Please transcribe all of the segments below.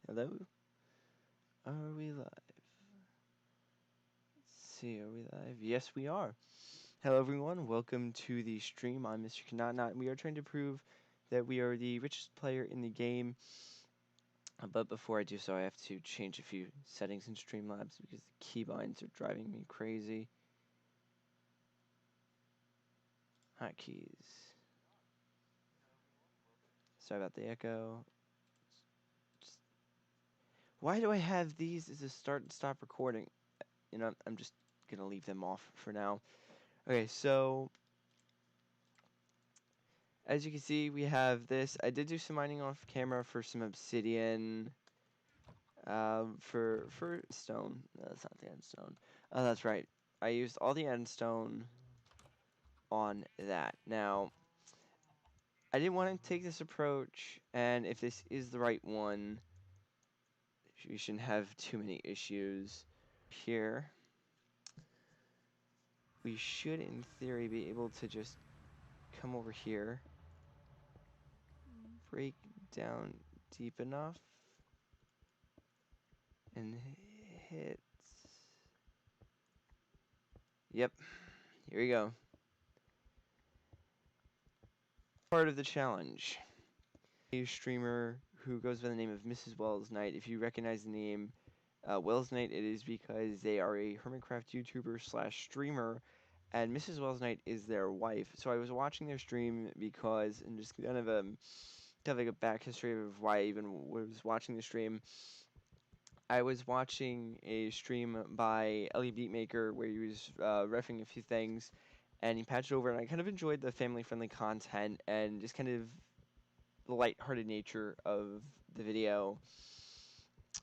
Hello? Are we live? Let's see, are we live? Yes, we are. Hello, everyone. Welcome to the stream. I'm Mr.CanKnotNot, and we are trying to prove that we are the richest player in the game. But before I do so, I have to change a few settings in Streamlabs because the keybinds are driving me crazy. Hotkeys. Sorry about the echo. Why do I have these as a start and stop recording? You know, I'm just gonna leave them off for now. Okay, so as you can see, we have this. I did do some mining off camera for some obsidian. For stone. No, that's not the endstone. Oh, that's right. I used all the endstone on that. Now, I didn't want to take this approach, and if this is the right one, you shouldn't have too many issues. Here, we should, in theory, be able to just come over here, break down deep enough, and hit. Yep, here we go. Part of the challenge. A streamer who goes by the name of Mrs. Wells Knight. If you recognize the name Wells Knight, it is because they are a Hermitcraft YouTuber / streamer, and Mrs. Wells Knight is their wife. So I was watching their stream because, and just kind of like a back history of why I even was watching the stream. I was watching a stream by Ellie Beatmaker where he was reffing a few things, and he patched over, and I kind of enjoyed the family-friendly content and just kind of the light-hearted nature of the video.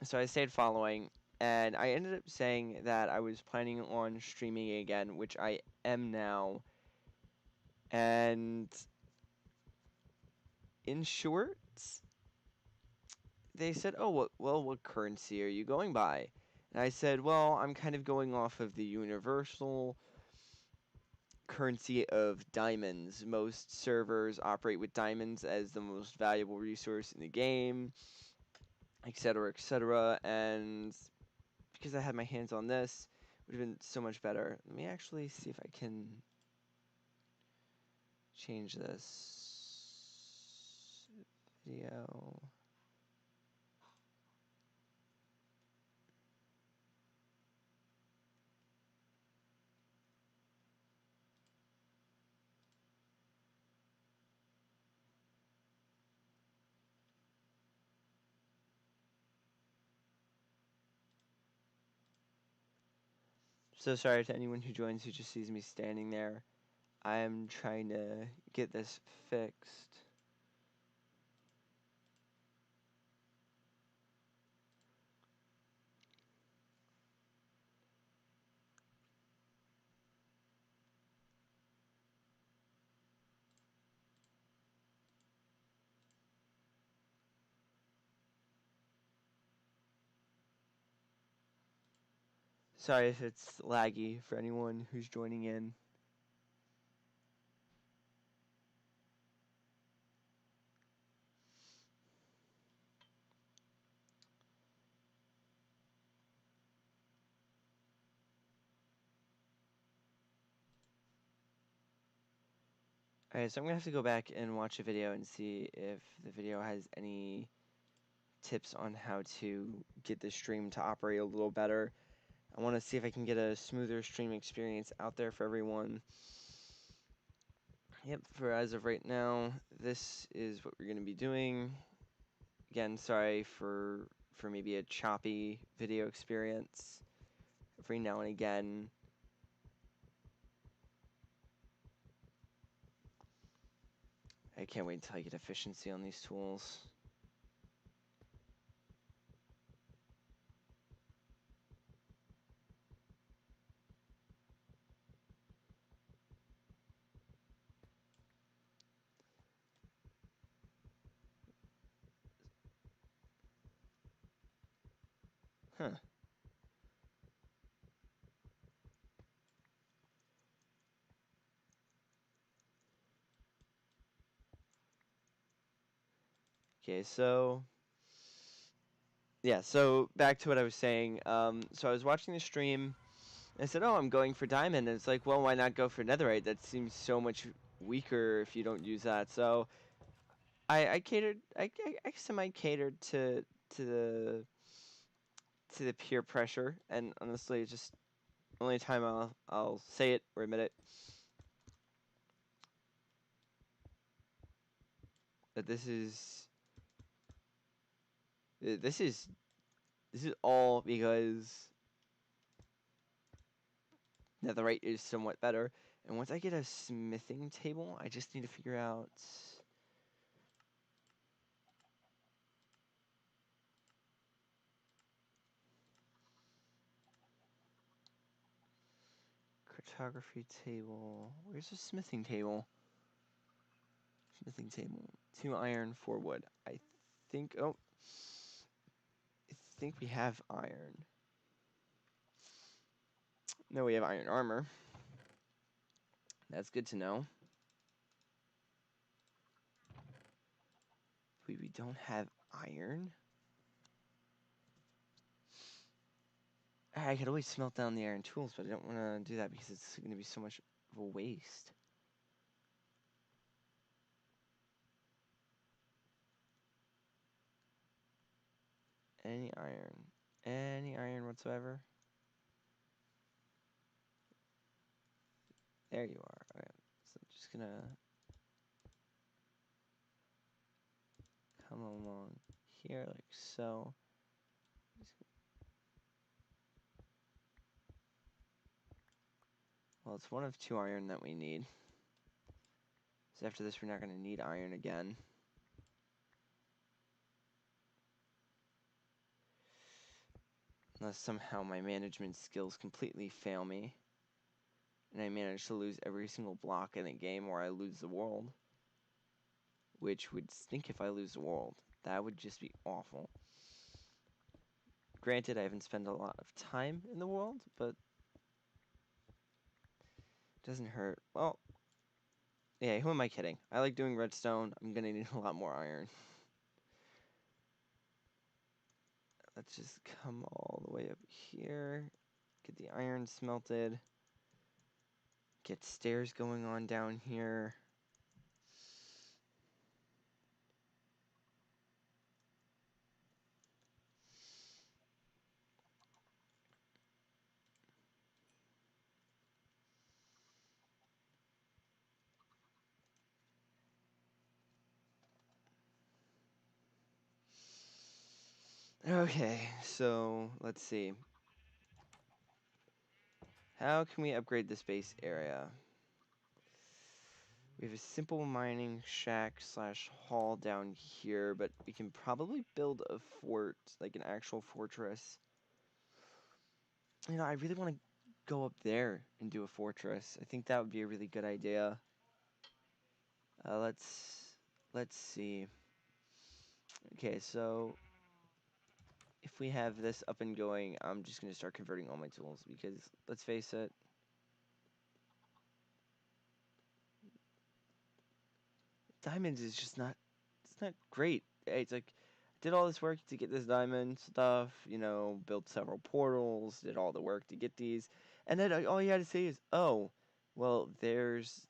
So I stayed following, and I ended up saying that I was planning on streaming again, which I am now. And in short, they said, "Oh, well, what currency are you going by?" And I said, "Well, I'm kind of going off of the universal currency of diamonds. Most servers operate with diamonds as the most valuable resource in the game, etc., etc. And because I had my hands on this, it would have been so much better." Let me actually see if I can change this video. So sorry to anyone who joins who just sees me standing there. I am trying to get this fixed. Sorry if it's laggy for anyone who's joining in. Alright, so I'm going to have to go back and watch a video and see if the video has any tips on how to get the stream to operate a little better. I want to see if I can get a smoother stream experience out there for everyone. Yep, for as of right now, this is what we're going to be doing. Again, sorry for maybe a choppy video experience every now and again. I can't wait until I get efficiency on these tools. Huh. Okay, so Yeah, so back to what I was saying. So I was watching the stream. And I said, "Oh, I'm going for diamond." And it's like, well, why not go for netherite? That seems so much weaker if you don't use that. So I catered. I semi catered to the to the peer pressure. And honestly, it's just only time I'll say it or admit it that this is this is all because netherite is somewhat better. And once I get a smithing table, I just need to figure out cartography table. Where's the smithing table? Smithing table. 2 iron, 4 wood. I think. Oh, I think we have iron. No, we have iron armor. That's good to know. We don't have iron. I could always smelt down the iron tools, but I don't want to do that because it's going to be so much of a waste. Any iron. Any iron whatsoever. There you are. Okay. So I'm just going to come along here like so. Well, it's 1 of 2 iron that we need. So after this, we're not going to need iron again. Unless somehow my management skills completely fail me. And I manage to lose every single block in a game or I lose the world. Which would stink if I lose the world. That would just be awful. Granted, I haven't spent a lot of time in the world, but it doesn't hurt. Well, yeah, who am I kidding? I like doing redstone. I'm going to need a lot more iron. Let's just come all the way up here. Get the iron smelted. Get stairs going on down here. Okay, so let's see. How can we upgrade this base area? We have a simple mining shack slash hall down here, but we can probably build a fort, like an actual fortress. You know, I really want to go up there and do a fortress. I think that would be a really good idea. Let's see. Okay, so if we have this up and going, I'm just gonna start converting all my tools because let's face it, diamonds is just not. It's not great. It's like I did all this work to get this diamond stuff. You know, built several portals, did all the work to get these, and then all you had to say is, oh, well, there's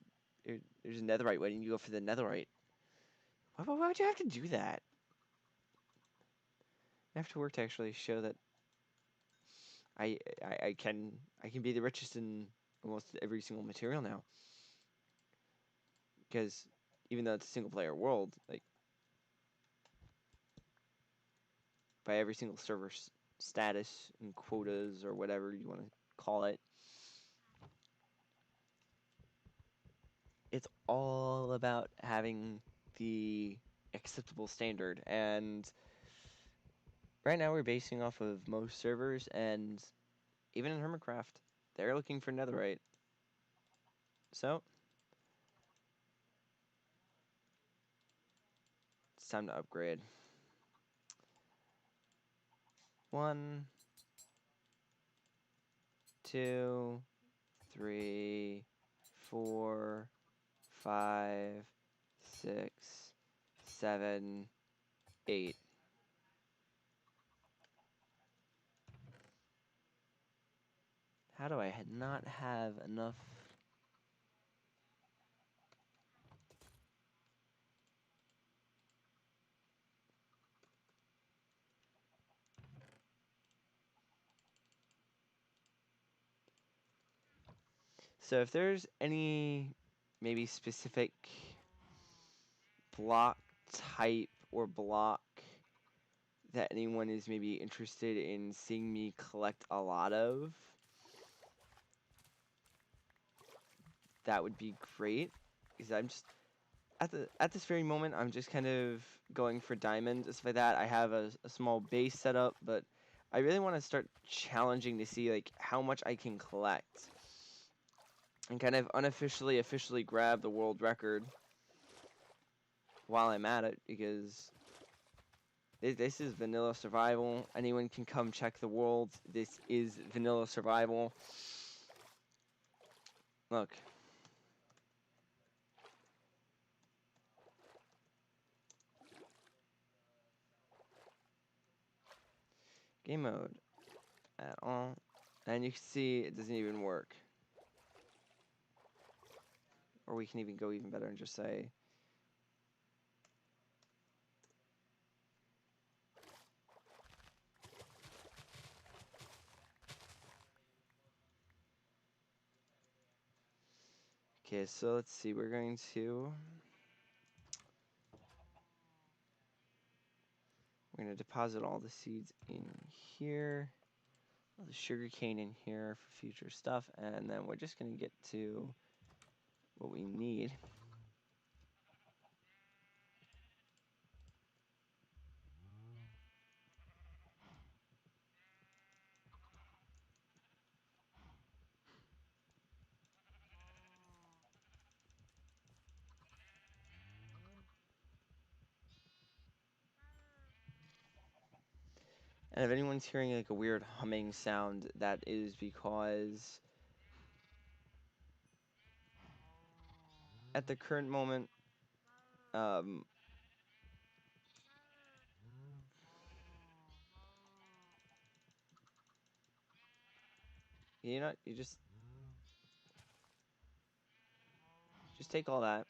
a netherite waiting. You go for the netherite. Why would you have to do that? I have to work to actually show that I can be the richest in almost every single material now. Because even though it's a single player world, like by every single server status and quotas or whatever you want to call it, it's all about having the acceptable standard. And right now we're basing off of most servers, and even in Hermitcraft, they're looking for netherite. So it's time to upgrade. 1, 2, 3, 4, 5, 6, 7, 8. How do I not have enough? So if there's any maybe specific block type or block that anyone is maybe interested in seeing me collect a lot of, that would be great. Because I'm just at this very moment, I'm just kind of going for diamond and stuff like that. I have a small base set up, but I really want to start challenging to see like how much I can collect and kind of officially grab the world record while I'm at it, because this is vanilla survival. Anyone can come check the world. This is vanilla survival. Look. Game mode at all. And you can see it doesn't even work. Or we can even go even better and just say okay, so let's see, we're going to deposit all the seeds in here, all the sugarcane in here for future stuff, and then we're just going to get to what we need. And if anyone's hearing like a weird humming sound, that is because at the current moment, you know, you just take all that.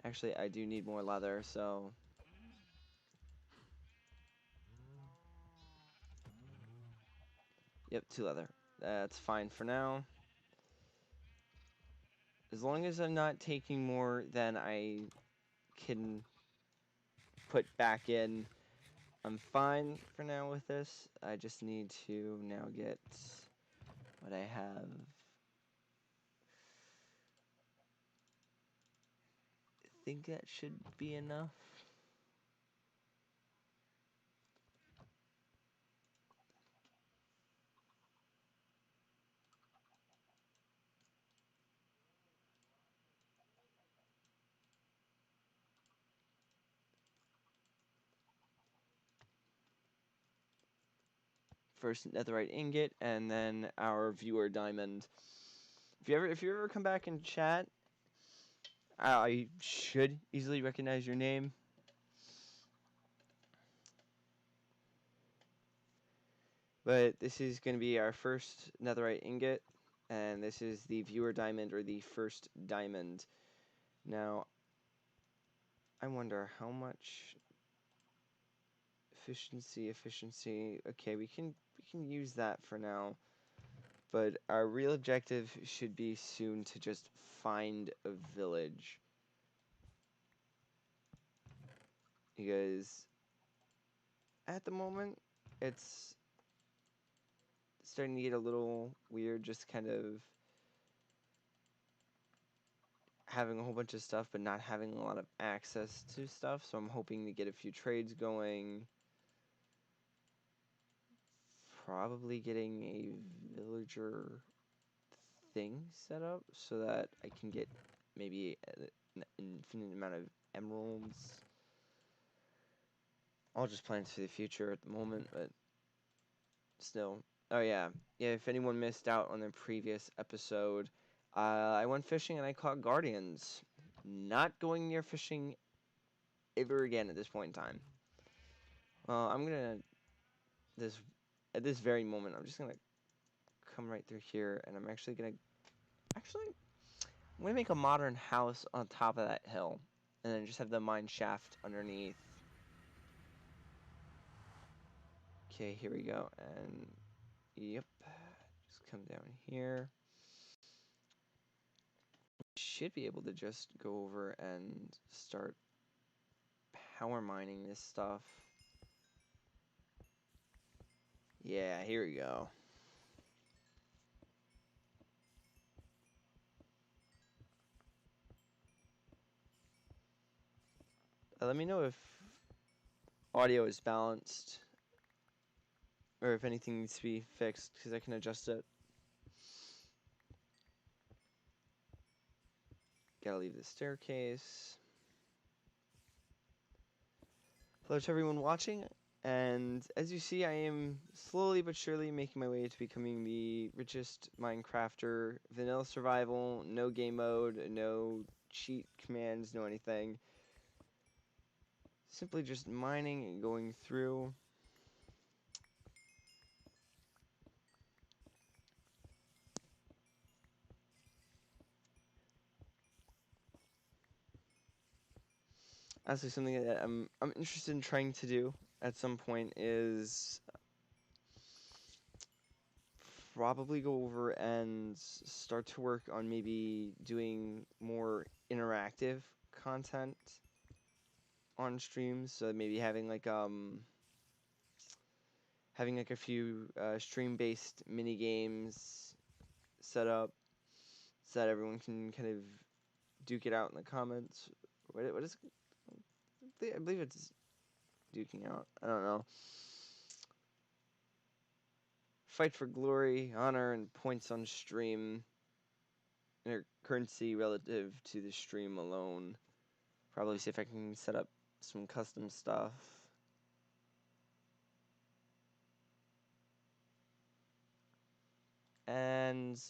Actually, I do need more leather, so yep, 2 leather. That's fine for now. As long as I'm not taking more than I can put back in, I'm fine for now with this. I just need to now get what I have. I think that should be enough. First netherite ingot, and then our viewer diamond. If you ever come back and chat, I should easily recognize your name. But this is going to be our first netherite ingot, and this is the viewer diamond, or the first diamond. Now, I wonder how much efficiency. Okay, we can use that for now. But our real objective should be soon to just find a village. Because at the moment, it's starting to get a little weird, just kind of having a whole bunch of stuff but not having a lot of access to stuff. So I'm hoping to get a few trades going. Probably getting a villager thing set up so that I can get maybe an infinite amount of emeralds. All just plans for the future at the moment, but still. Oh yeah, if anyone missed out on the previous episode, I went fishing and I caught guardians. Not going near fishing ever again at this point in time. Well, I'm gonna at this very moment, I'm just gonna come right through here, and I'm actually gonna make a modern house on top of that hill, and then just have the mine shaft underneath. Okay, here we go, and yep, just come down here. Should be able to just go over and start power mining this stuff. Yeah, here we go. Let me know if audio is balanced or if anything needs to be fixed, because I can adjust it. Gotta leave the staircase. Hello to everyone watching, and as you see, I am slowly but surely making my way to becoming the richest Minecrafter. Vanilla survival, no game mode, no cheat commands, no anything. Simply just mining and going through. Actually, something that I'm interested in trying to do at some point is probably go over and start to work on maybe doing more interactive content on streams. So maybe having like a few stream-based mini games set up so that everyone can kind of duke it out in the comments. What is it? I believe it's duking out. I don't know. Fight for glory, honor, and points on stream. Or currency relative to the stream alone. Probably see if I can set up some custom stuff. And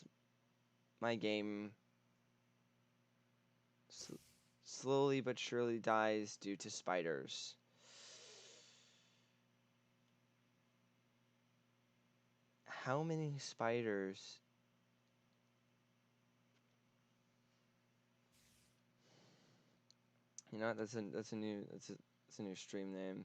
my game slowly but surely dies due to spiders. How many spiders? You know what? That's a new stream name.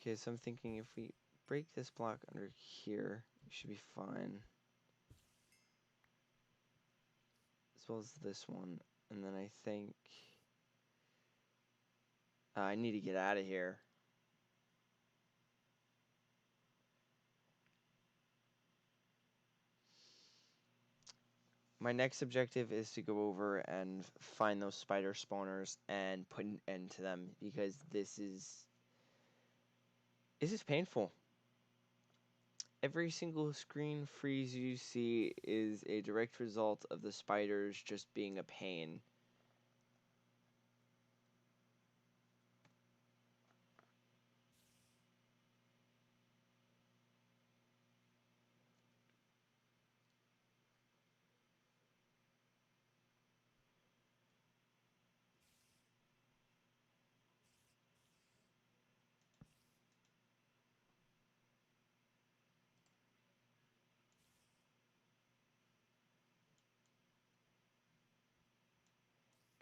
Okay, so I'm thinking if we break this block under here, it should be fine. As well as this one. And then I think I need to get out of here. My next objective is to go over and find those spider spawners and put an end to them, because this is painful. Every single screen freeze you see is a direct result of the spiders just being a pain.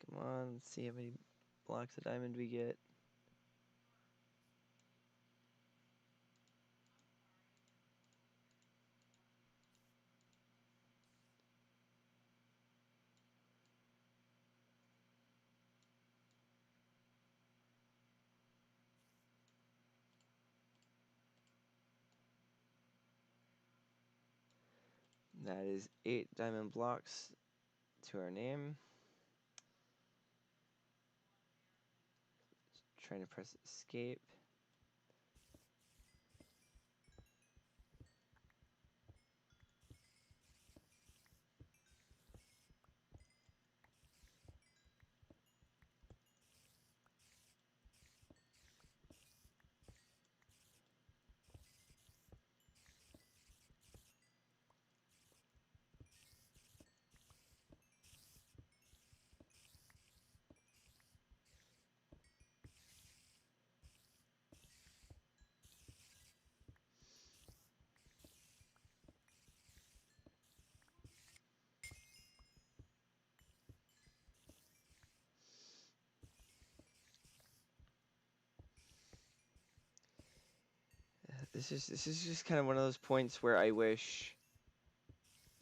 Come on, let's see how many blocks of diamond we get. That is 8 diamond blocks to our name. trying to press escape. This is just kind of one of those points where I wish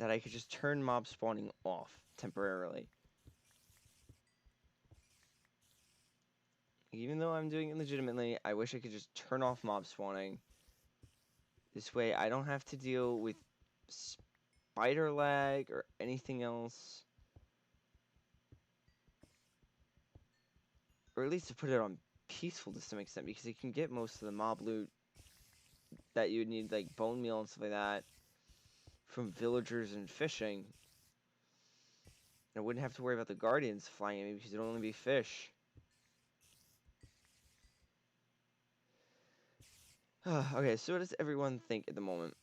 that I could just turn mob spawning off temporarily. Even though I'm doing it legitimately, I wish I could just turn off mob spawning. This way I don't have to deal with spider lag or anything else. Or at least to put it on peaceful to some extent, because you can get most of the mob loot that you would need, like bone meal and stuff like that, from villagers and fishing. I wouldn't have to worry about the guardians flying at me because it'd only be fish. Okay, so what does everyone think at the moment?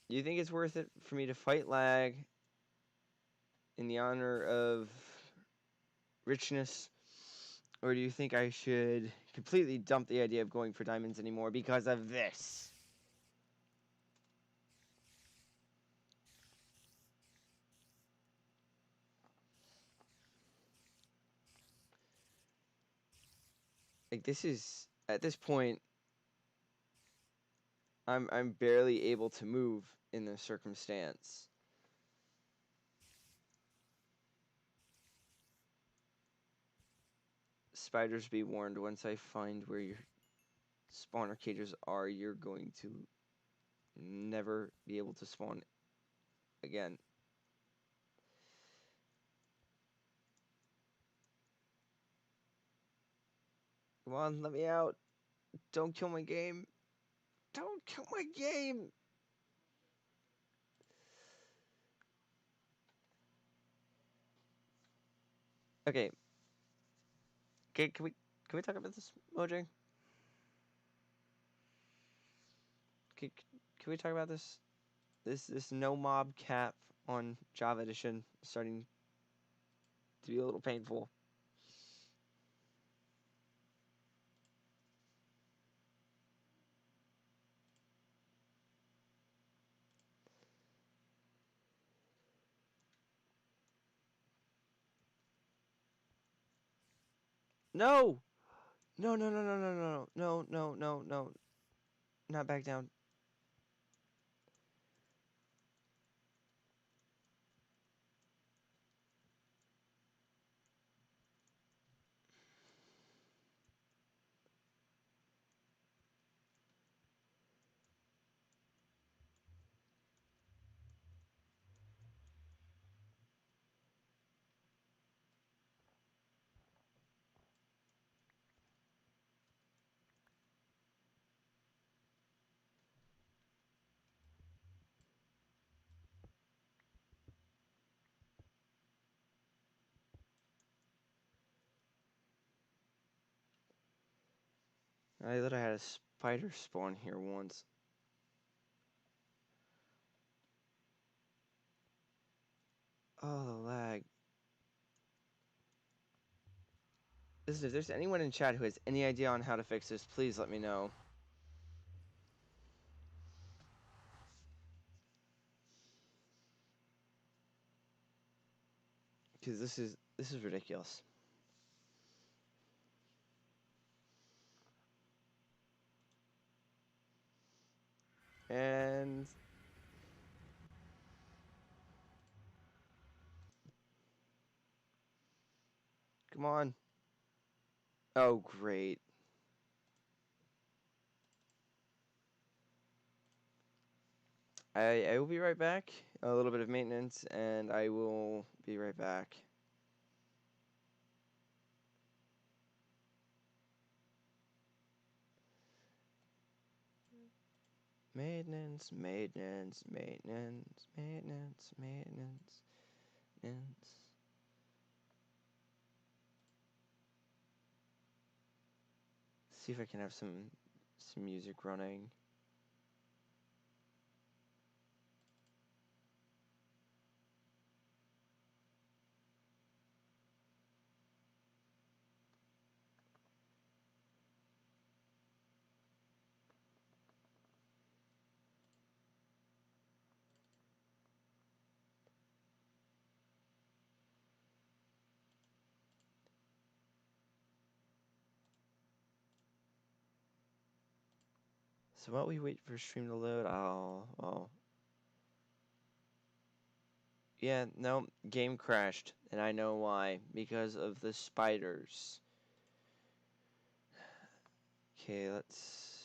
Do you think it's worth it for me to fight lag in the honor of richness? Or do you think I should completely dump the idea of going for diamonds anymore because of this? Like, this is, at this point, I'm barely able to move in this circumstance. Spiders, be warned, once I find where your spawner cages are, you're going to never be able to spawn again. Come on, let me out. Don't kill my game. Don't kill my game. Okay. Okay, can we talk about this, Mojang? Can, can we talk about this? This no mob cap on Java Edition starting to be a little painful. No! No, no, no, no, no, no, no, no, no, no. Not back down. I thought I had a spider spawn here once. Oh, the lag. Listen, if there's anyone in chat who has any idea on how to fix this, please let me know. Because this is ridiculous. And come on. Oh, great. I will be right back. A little bit of maintenance, and I will be right back. Maintenance, maintenance, maintenance, maintenance, maintenance, maintenance. See if I can have some music running. So while we wait for stream to load, yeah, no, game crashed, and I know why. Because of the spiders. Okay, let's...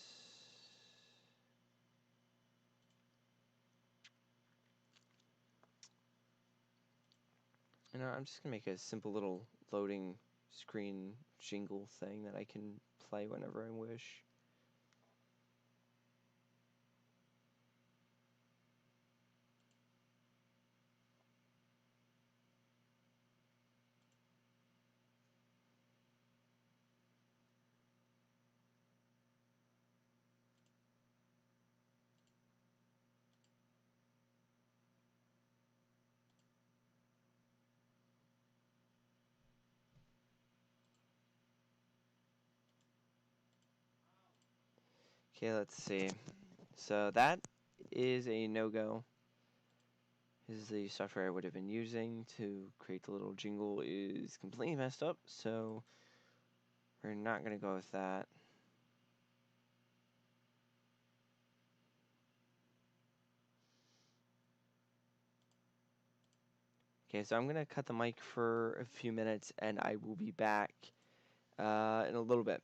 You know, I'm just gonna make a simple little loading screen jingle thing that I can play whenever I wish. Okay, let's see. So that is a no-go. This is the software I would have been using to create the little jingle is completely messed up, so we're not going to go with that. Okay, so I'm going to cut the mic for a few minutes, and I will be back in a little bit.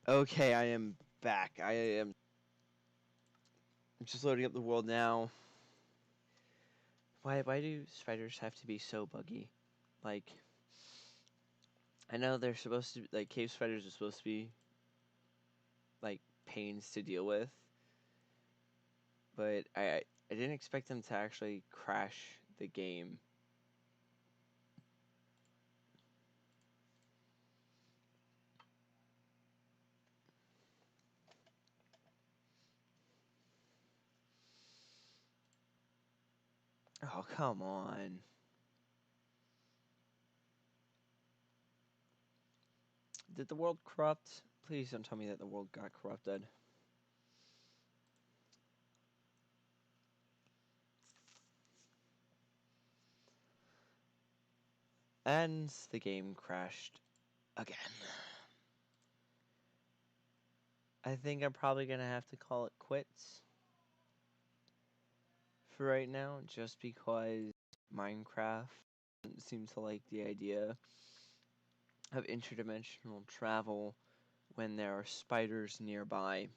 Okay, I am back. I am just loading up the world now. Why do spiders have to be so buggy? Like, I know they're supposed to like cave spiders are supposed to be like pains to deal with, but I didn't expect them to actually crash the game. Oh, come on. Did the world corrupt? Please don't tell me that the world got corrupted. And the game crashed again. I think I'm probably gonna have to call it quits for right now, just because Minecraft doesn't seem to like the idea of interdimensional travel when there are spiders nearby.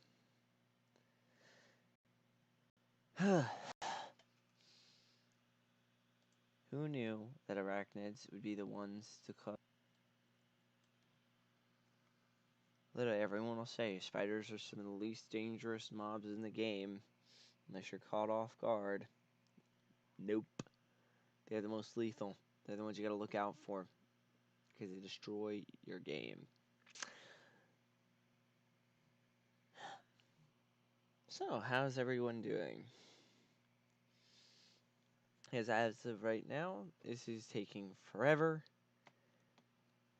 Who knew that arachnids would be the ones to cause? Literally, everyone will say spiders are some of the least dangerous mobs in the game, unless you're caught off guard. Nope. They're the most lethal. They're the ones you gotta look out for, because they destroy your game. So, how's everyone doing? Because as of right now, this is taking forever,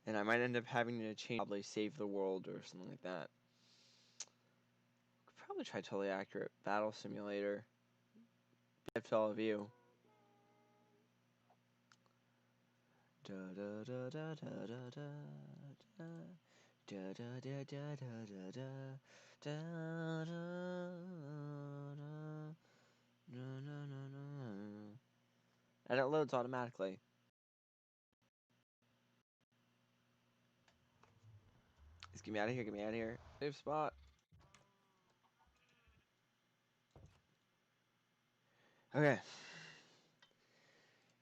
and I might end up having to change, probably save the world or something like that. Could probably try totally accurate battle simulator. Up to all of you. Da da da da da da da da da da da da da da da da. And it loads automatically. Just get me out of here, get me out of here. Safe spot. Okay.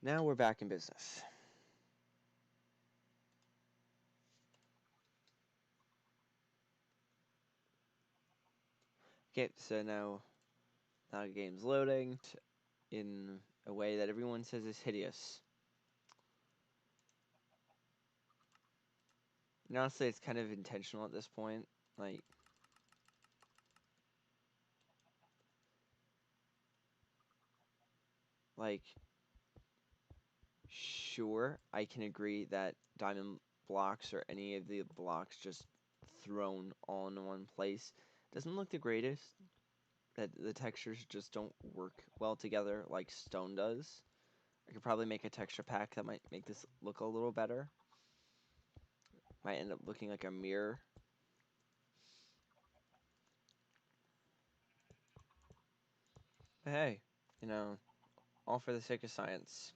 Now we're back in business. Okay, so now the game's loading in a way that everyone says is hideous. And honestly, it's kind of intentional at this point. Like, sure, I can agree that diamond blocks or any of the blocks just thrown all in one place doesn't look the greatest. That the textures just don't work well together like stone does. I could probably make a texture pack that might make this look a little better. Might end up looking like a mirror. But hey, you know, all for the sake of science.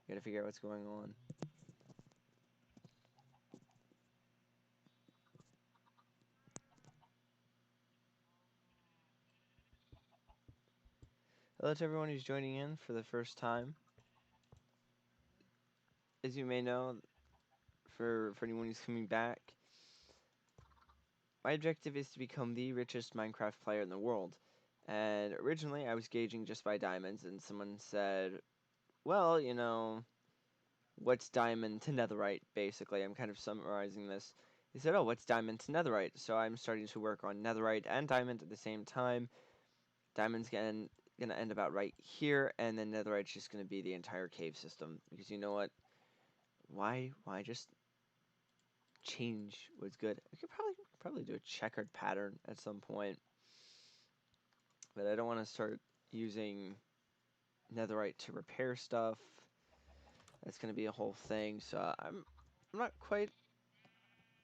You gotta figure out what's going on. Hello to everyone who's joining in for the first time. As you may know, for anyone who's coming back, my objective is to become the richest Minecraft player in the world. And originally I was gauging just by diamonds, and someone said, well, you know, what's diamond to netherite, basically. I'm kind of summarizing this. He said, oh, what's diamond to netherite? So I'm starting to work on netherite and diamond at the same time. Diamond's gonna end about right here, and then netherite's just gonna be the entire cave system. Because you know what? Why just change what's good? I could probably do a checkered pattern at some point. But I don't want to start using netherite to repair stuff. That's gonna be a whole thing, so I'm not quite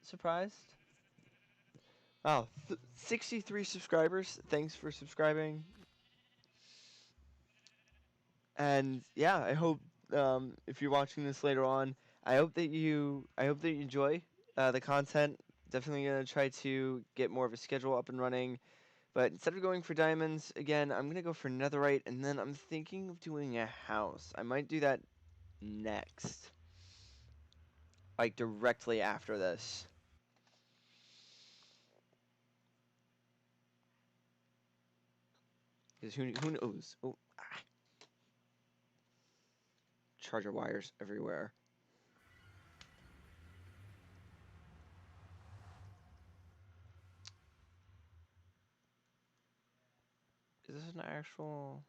surprised. Oh, 63 subscribers. Thanks for subscribing. And yeah, I hope if you're watching this later on, I hope that you enjoy the content Definitely gonna try to get more of a schedule up and running. But instead of going for diamonds again, I'm gonna go for netherite, and then I'm thinking of doing a house. I might do that next, like directly after this. Because who knows? Oh, charger wires everywhere. Is this an actual?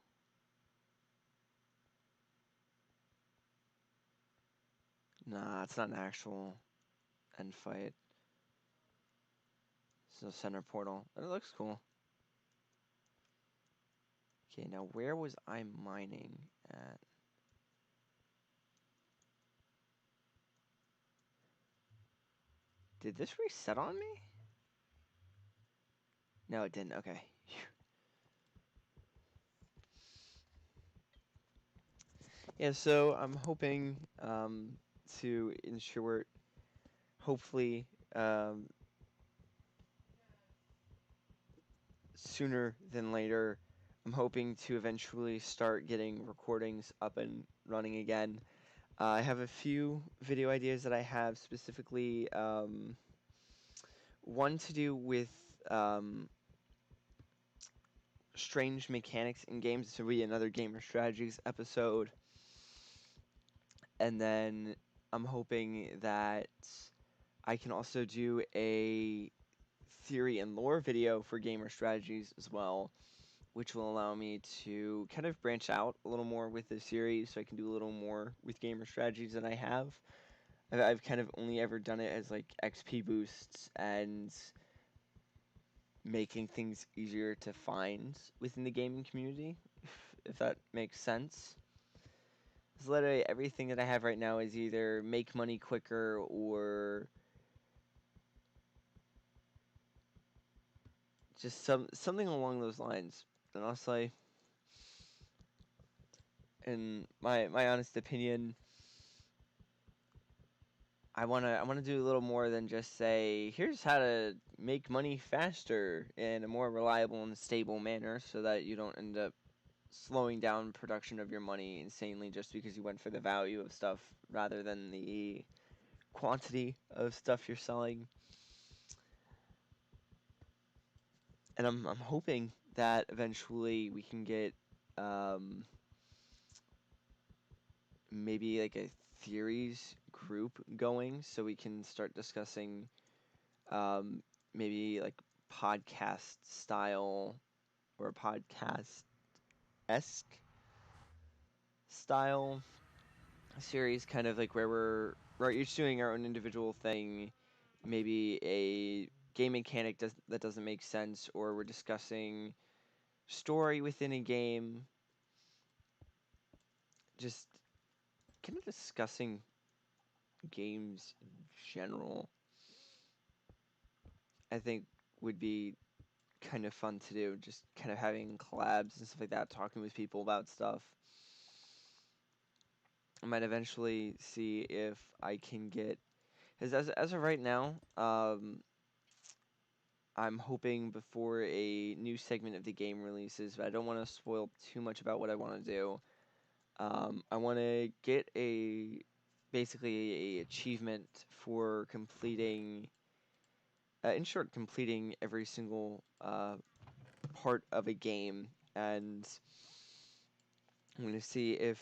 Nah, it's not an actual end fight. It's a center portal. It looks cool. Okay, now where was I mining at? Did this reset on me? No, it didn't. Okay. Yeah, so I'm hoping to ensure, hopefully, sooner than later, I'm hoping to eventually start getting recordings up and running again. I have a few video ideas that I have, specifically one to do with strange mechanics in games. This will be another gamer strategies episode. And then I'm hoping that I can also do a theory and lore video for gamer strategies as well, which will allow me to kind of branch out a little more with the series, so I can do a little more with gamer strategies than I have. I've kind of only ever done it as like XP boosts and making things easier to find within the gaming community, if that makes sense. Because literally everything that I have right now is either make money quicker or just something along those lines. And honestly, in my honest opinion, I wanna do a little more than just say, here's how to make money faster in a more reliable and stable manner, so that you don't end up slowing down production of your money insanely just because you went for the value of stuff rather than the quantity of stuff you're selling. And I'm hoping that eventually we can get um, maybe like a theories group going, so we can start discussing um, maybe like podcast style or podcast esque style series, kind of like where we're each doing our own individual thing, maybe a game mechanic that doesn't make sense, or we're discussing story within a game, just kind of discussing games in general. I think would be kind of fun to do, just kind of having collabs and stuff like that, talking with people about stuff. I might eventually see if I can get, because as of right now, I'm hoping before a new segment of the game releases, but I don't want to spoil too much about what I want to do. I want to get basically a achievement for completing, in short, completing every single part of a game, and I'm going to see if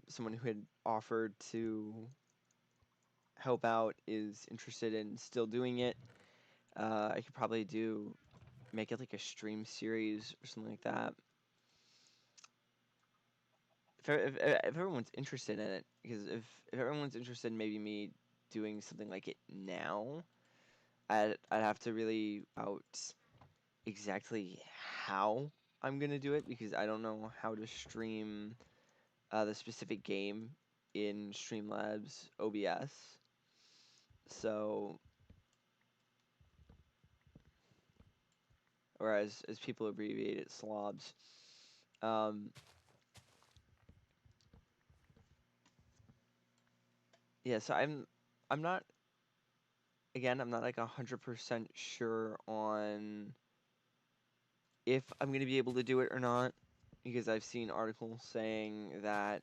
someone who had offered to help out is interested in still doing it. I could probably make it like a stream series or something like that. If everyone's interested in it, because if everyone's interested in maybe me doing something like it now, I'd have to really out exactly how I'm gonna do it, because I don't know how to stream the specific game in Streamlabs OBS. So, or as people abbreviate it, slobs. Um, yeah, so I'm not again, I'm not like 100% sure on if I'm going to be able to do it or not, because I've seen articles saying that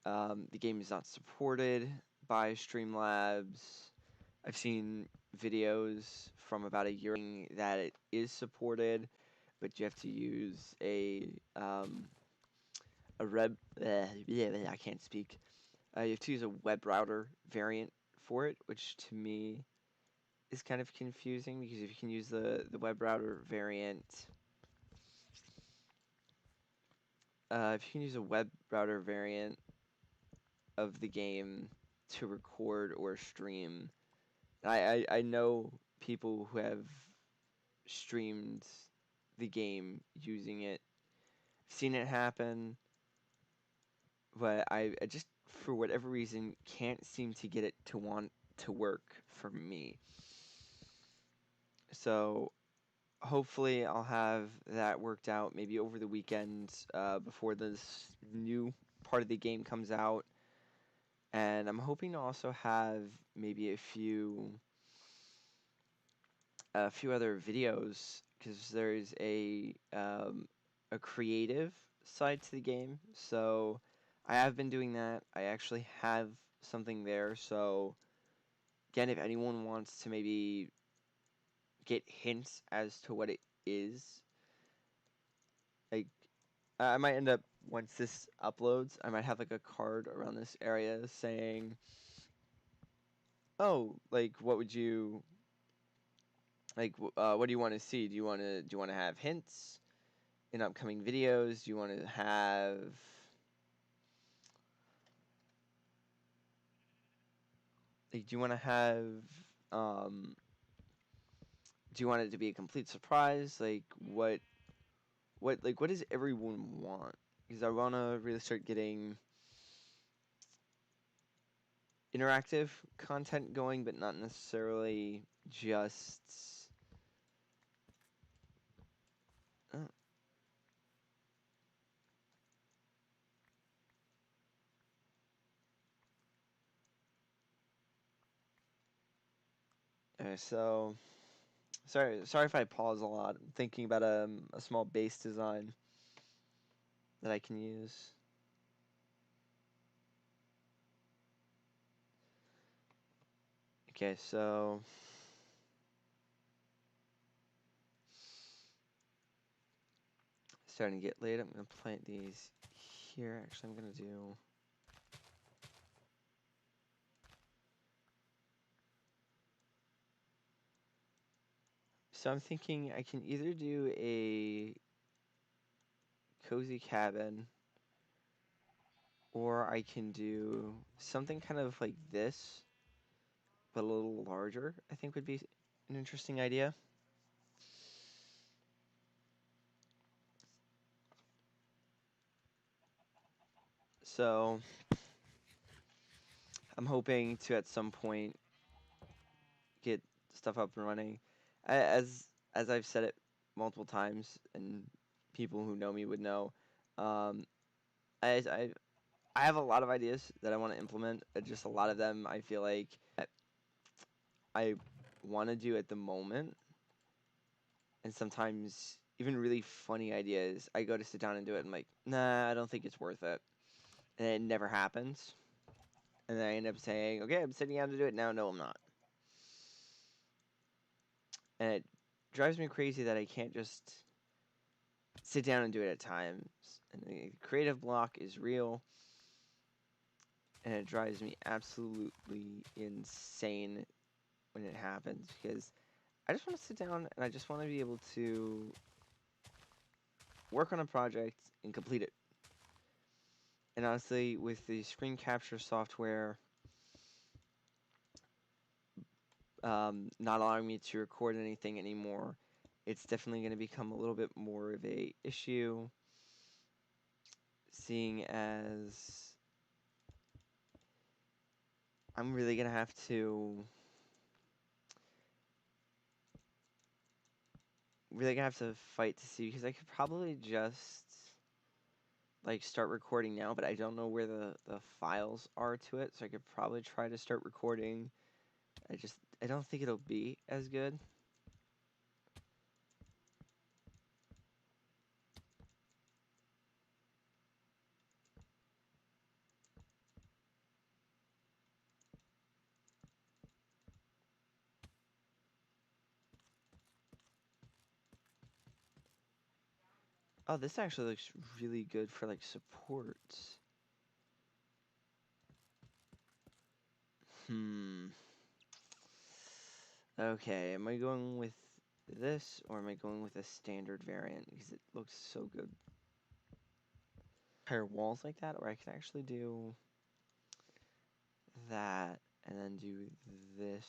the game is not supported by Streamlabs. I've seen videos from about a year that it is supported, but you have to use a web. I can't speak. You have to use a web router variant for it, which to me is kind of confusing because if you can use the web router variant, if you can use a web router variant of the game to record or stream, I know people who have streamed the game using it, seen it happen, but I just for whatever reason can't seem to get it to want to work for me. So hopefully I'll have that worked out maybe over the weekend before this new part of the game comes out. And I'm hoping to also have maybe a few other videos because there's a creative side to the game. So I have been doing that. I actually have something there. So again, if anyone wants to maybe get hints as to what it is, like I might end up once this uploads, I might have like a card around this area saying, "Oh, like what would you like? What do you want to see? Do you want to have hints in upcoming videos? Do you want to have like do you want to have um do you want it to be a complete surprise? Like what does everyone want? Because I want to really start getting interactive content going, but not necessarily just. Oh, okay, so sorry if I pause a lot. I'm thinking about a small base design that I can use. Okay, so starting to get late. I'm gonna plant these here. Actually, I'm gonna do. So I'm thinking I can either do a cozy cabin or I can do something kind of like this, but a little larger. I think would be an interesting idea. So I'm hoping to at some point get stuff up and running. As I've said it multiple times, and people who know me would know, um, I I have a lot of ideas that I want to implement. Just a lot of them I feel like I want to do at the moment, and sometimes even really funny ideas. I go to sit down and do it, and I'm like, nah, I don't think it's worth it, and it never happens. And then I end up saying, okay, I'm sitting down to do it now. No, I'm not. And it drives me crazy that I can't just sit down and do it at times. And the creative block is real, and it drives me absolutely insane when it happens because I just want to sit down and I just want to be able to work on a project and complete it. And honestly, with the screen capture software not allowing me to record anything anymore, it's definitely going to become a little bit more of a issue, seeing as I'm really going to have to fight to see because I could probably just like start recording now, but I don't know where the files are to it, so I could probably try to start recording. I don't think it'll be as good. Oh, this actually looks really good for like supports. Okay, am I going with this or am I going with a standard variant because it looks so good? Entire walls like that, or I could actually do that and then do this.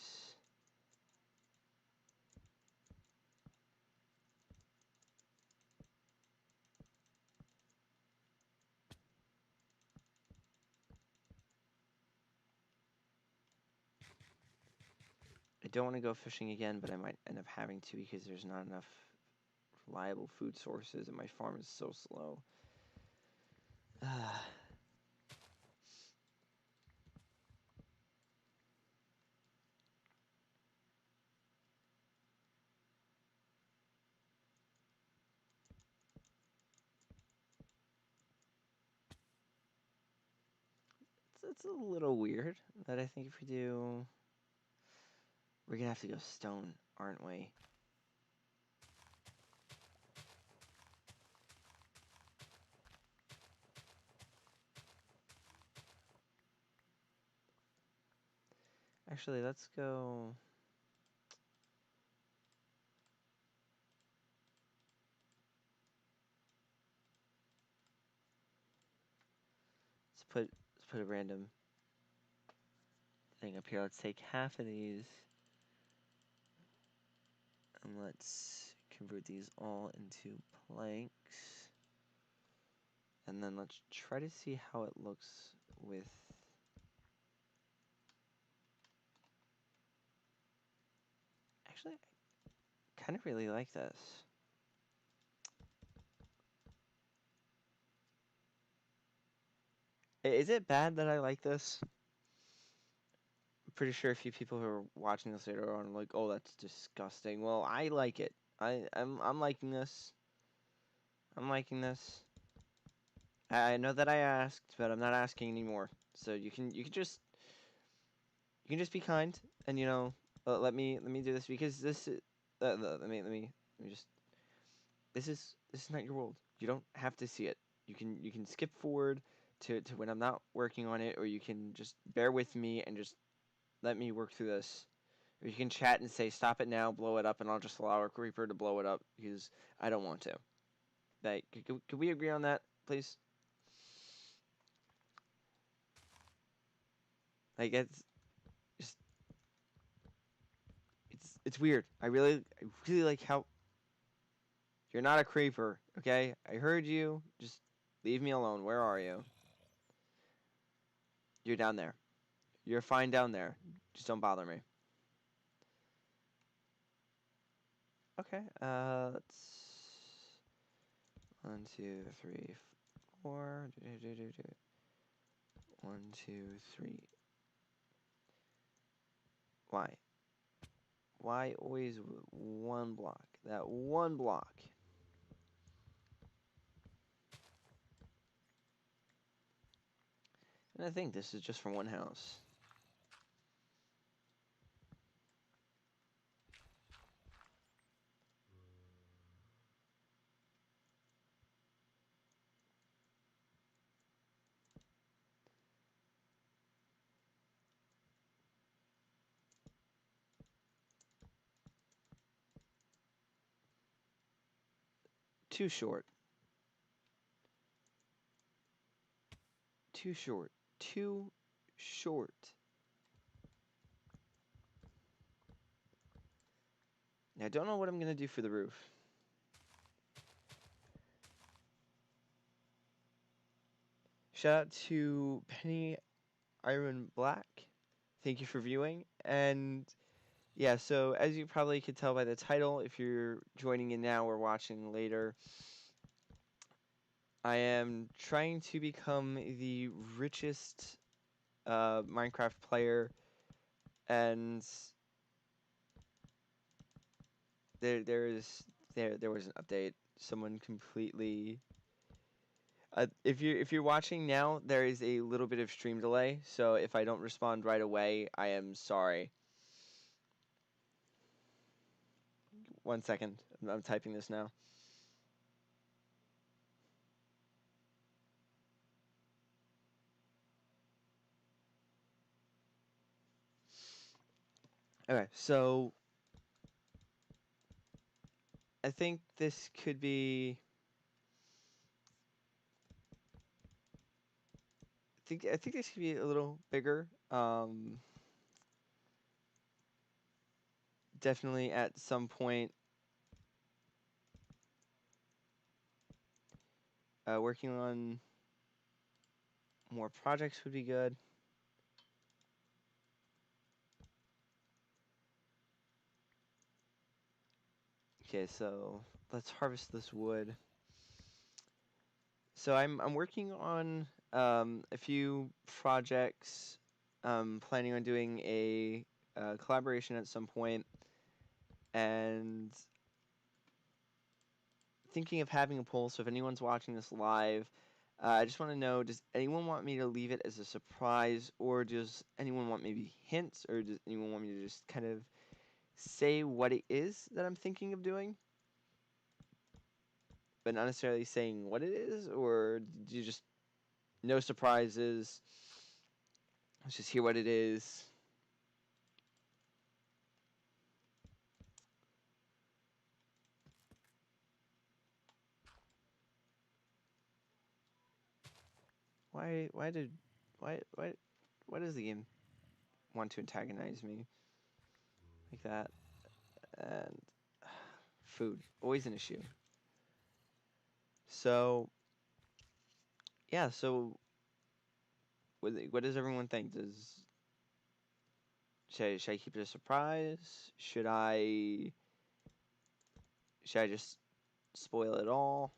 I don't want to go fishing again, but I might end up having to because there's not enough reliable food sources and my farm is so slow. It's a little weird that I think if we do, we're gonna have to go stone, aren't we? Actually, let's go. Let's put a random thing up here. Let's take half of these and let's convert these all into planks. And then let's try to see how it looks with. Actually, I kind of really like this. Is it bad that I like this? I'm pretty sure a few people who are watching this later on are like, "Oh, that's disgusting." Well, I like it. I'm liking this. I'm liking this. I know that I asked, but I'm not asking anymore. So you can just be kind and let me do this because this is, let me just this is not your world. You don't have to see it. You can skip forward to when I'm not working on it, or you can just bear with me and just let me work through this. Or you can chat and say stop it now, blow it up, and I'll just allow a creeper to blow it up because I don't want to. Like, could we agree on that, please? Like just it's weird. I really like how you're not a creeper, okay? I heard you. Just leave me alone. Where are you? You're down there. You're fine down there. Just don't bother me. Okay. Let's 1, 2, 3, 4. 1, 2, 3. Why? Why always one block? That one block. And I think this is just for one house. Too short. Too short. Too short. Now, I don't know what I'm going to do for the roof. Shout out to Penny Iron Black. Thank you for viewing. And yeah, so as you probably could tell by the title, if you're joining in now or watching later, I am trying to become the richest Minecraft player, and there was an update. Someone completely. If you're watching now, there is a little bit of stream delay. So if I don't respond right away, I am sorry. 1 second. I'm typing this now. Okay, so I think this could be. I think this could be a little bigger. Definitely at some point, working on more projects would be good. Okay, so let's harvest this wood. So I'm working on a few projects. Planning on doing a collaboration at some point, and thinking of having a poll. So if anyone's watching this live, I just want to know: does anyone want me to leave it as a surprise, or does anyone want maybe hints, or does anyone want me to just kind of say what it is that I'm thinking of doing, but not necessarily saying what it is, or do you just no surprises? Let's just hear what it is. Why why does the game want to antagonize me like that? And food, always an issue. So yeah, so what does everyone think? Should I keep it a surprise? Should I just spoil it all?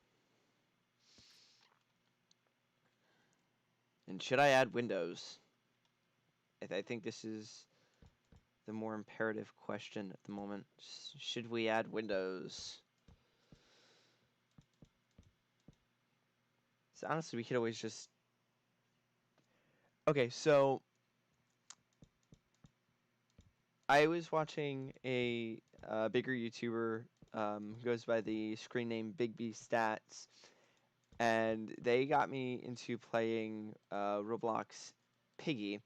And should I add windows? I think this is the more imperative question at the moment. Should we add windows? So honestly, we could always just. Okay, so I was watching a bigger YouTuber who goes by the screen name Big B Stats, and they got me into playing Roblox Piggy,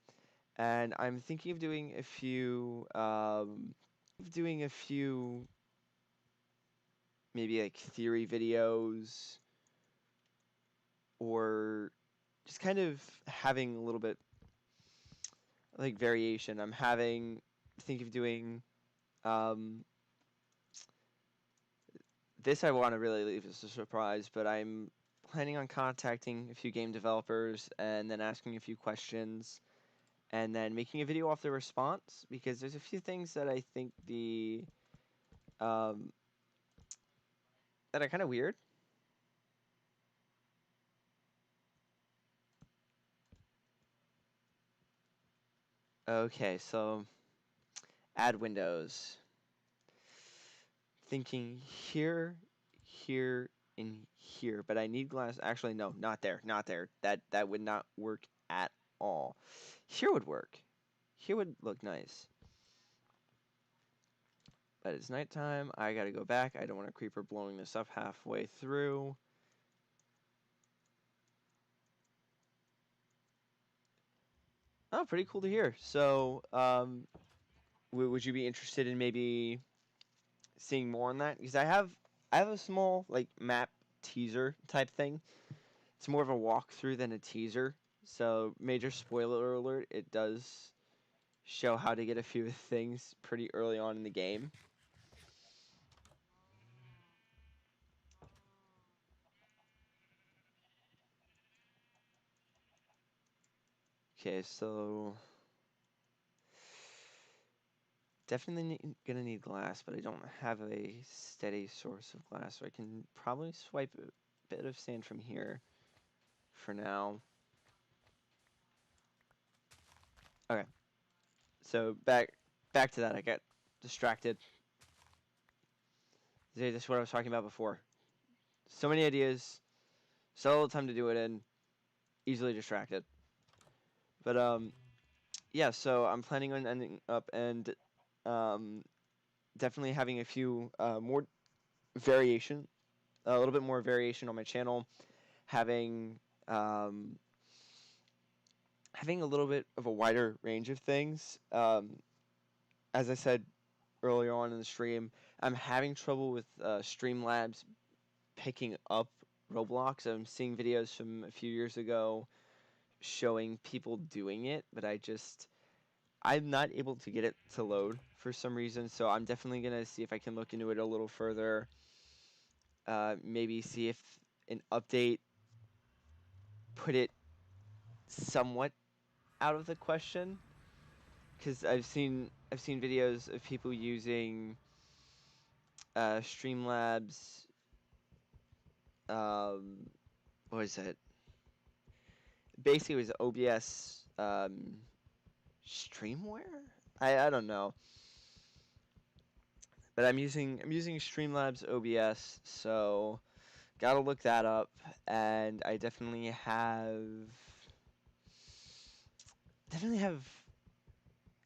and I'm thinking of doing a few maybe like theory videos, or just kind of having a little bit like variation. Think of doing um, this. I want to really leave as a surprise, but I'm planning on contacting a few game developers and then asking a few questions and then making a video off the response, because there's a few things that I think um, that are kind of weird. Okay, so add windows. Thinking here, here, and here, but I need glass. Actually, no, not there, not there. That would not work at all. Here would work. Here would look nice. But it's nighttime. I gotta go back. I don't want a creeper blowing this up halfway through. Oh, pretty cool to hear. So, would you be interested in maybe seeing more on that? Because I have a small like map teaser type thing. It's more of a walkthrough than a teaser. So, major spoiler alert, it does show how to get a few things pretty early on in the game. Okay, so definitely gonna need glass, but I don't have a steady source of glass, so I can probably swipe a bit of sand from here for now. Okay, so back to that. I got distracted. That's what I was talking about before. So many ideas, so little time to do it in, easily distracted. But yeah. So I'm planning on ending up and um, definitely having a few more variation, a little bit more variation on my channel, having um, having a little bit of a wider range of things. As I said earlier on in the stream, I'm having trouble with Streamlabs picking up Roblox. I'm seeing videos from a few years ago showing people doing it, but I'm not able to get it to load for some reason. So I'm definitely gonna see if I can look into it a little further. Maybe see if an update put it somewhat out of the question, because I've seen videos of people using Streamlabs. Um, what is it? Basically, it was OBS streamware. I don't know, but I'm using Streamlabs OBS, so gotta look that up. And I definitely have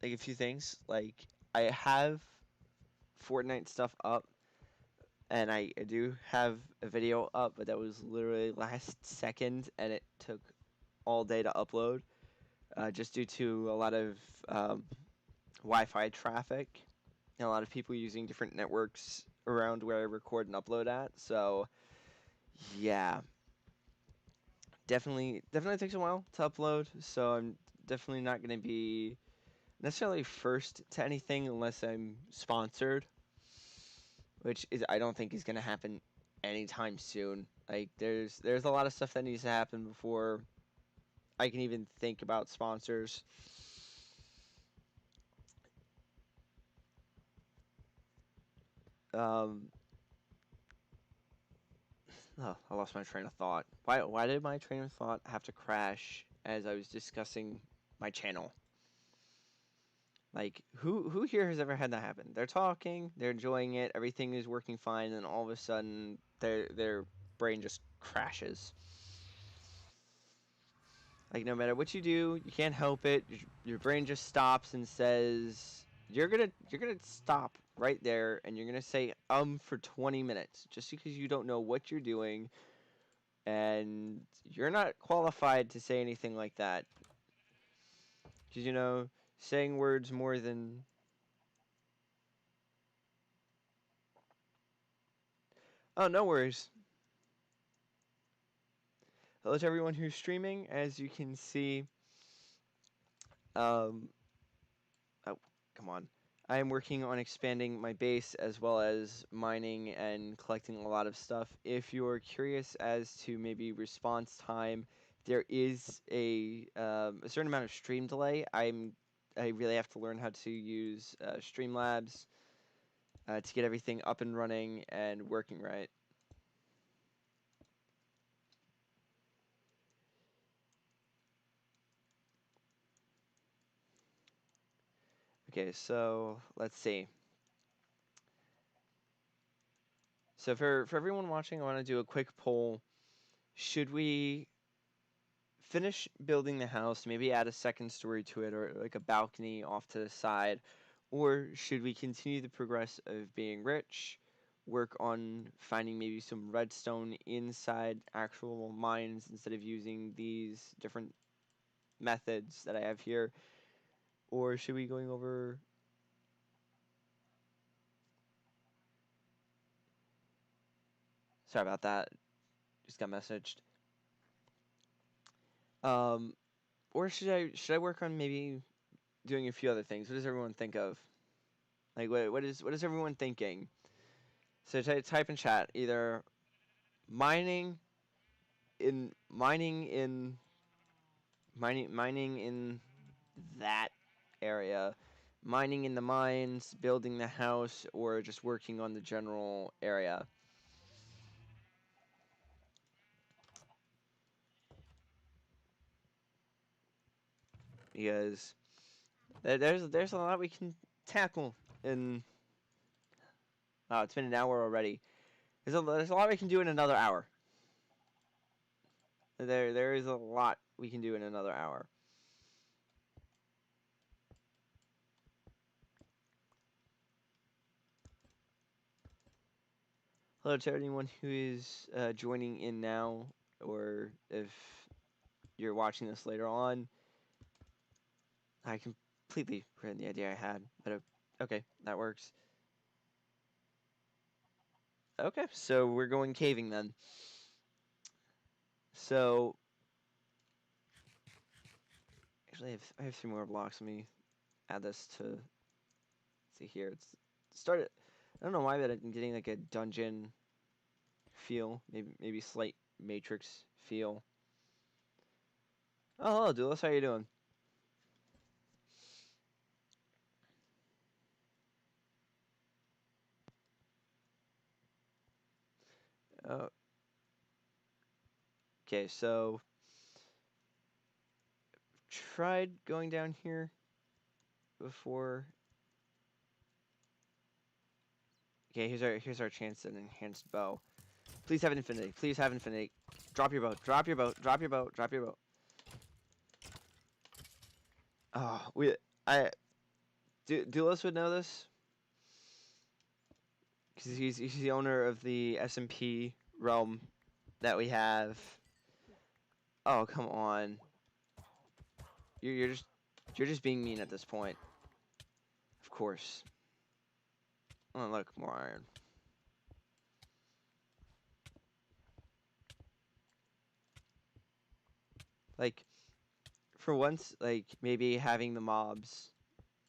like a few things. Like I have Fortnite stuff up, and I do have a video up, but that was literally last second, and it took all day to upload, just due to a lot of um, Wi-Fi traffic and a lot of people using different networks around where I record and upload at. So yeah, definitely takes a while to upload. So I'm definitely not going to be necessarily first to anything unless I'm sponsored, which is I don't think is going to happen anytime soon. Like there's a lot of stuff that needs to happen before I can even think about sponsors. Um, oh, I lost my train of thought. Why did my train of thought have to crash as I was discussing my channel? Like who here has ever had that happen? They're talking, they're enjoying it, everything is working fine, and all of a sudden their brain just crashes. Like no matter what you do, you can't help it. Your brain just stops and says, "You're gonna stop right there, and you're gonna say for 20 minutes just because you don't know what you're doing, and you're not qualified to say anything like that, because saying words more than oh no worries. Hello to everyone who's streaming. As you can see, um, oh, come on. I am working on expanding my base as well as mining and collecting a lot of stuff. If you're curious as to maybe response time, there is a certain amount of stream delay. I really have to learn how to use Streamlabs to get everything up and running and working right. Okay, so let's see. So for everyone watching, I want to do a quick poll. Should we finish building the house, maybe add a second story to it or like a balcony off to the side, or should we continue the progress of being rich, work on finding maybe some redstone inside actual mines instead of using these different methods that I have here, or should we going over sorry about that, just got messaged. Um, or should I work on maybe doing a few other things? What does everyone think of? Like what is everyone thinking? So type in chat either mining mining in mining in that area, mining in the mines, building the house, or just working on the general area. Because there's a lot we can tackle in Wow, it's been an hour already. There's a lot we can do in another hour. There is a lot we can do in another hour. Hello to anyone who is joining in now, or if you're watching this later on. I completely forgot the idea I had, but okay, that works. Okay, so we're going caving then. So, actually, I have 3 more blocks. Let me add this to, see here. It's started. I don't know why, but I'm getting like a dungeon feel, maybe slight Matrix feel. Oh, hello, Doulos. How you doing? Uh, okay, so tried going down here before. Okay, here's our chance at an enhanced bow. Please have infinity. Please have infinity. Drop your boat. Drop your boat. Drop your boat. Drop your boat. Oh, Doulos would know this because he's the owner of the SMP realm that we have. Oh, come on. You're just being mean at this point. Of course. Oh, look, more iron. Like, for once, like, maybe having the mobs,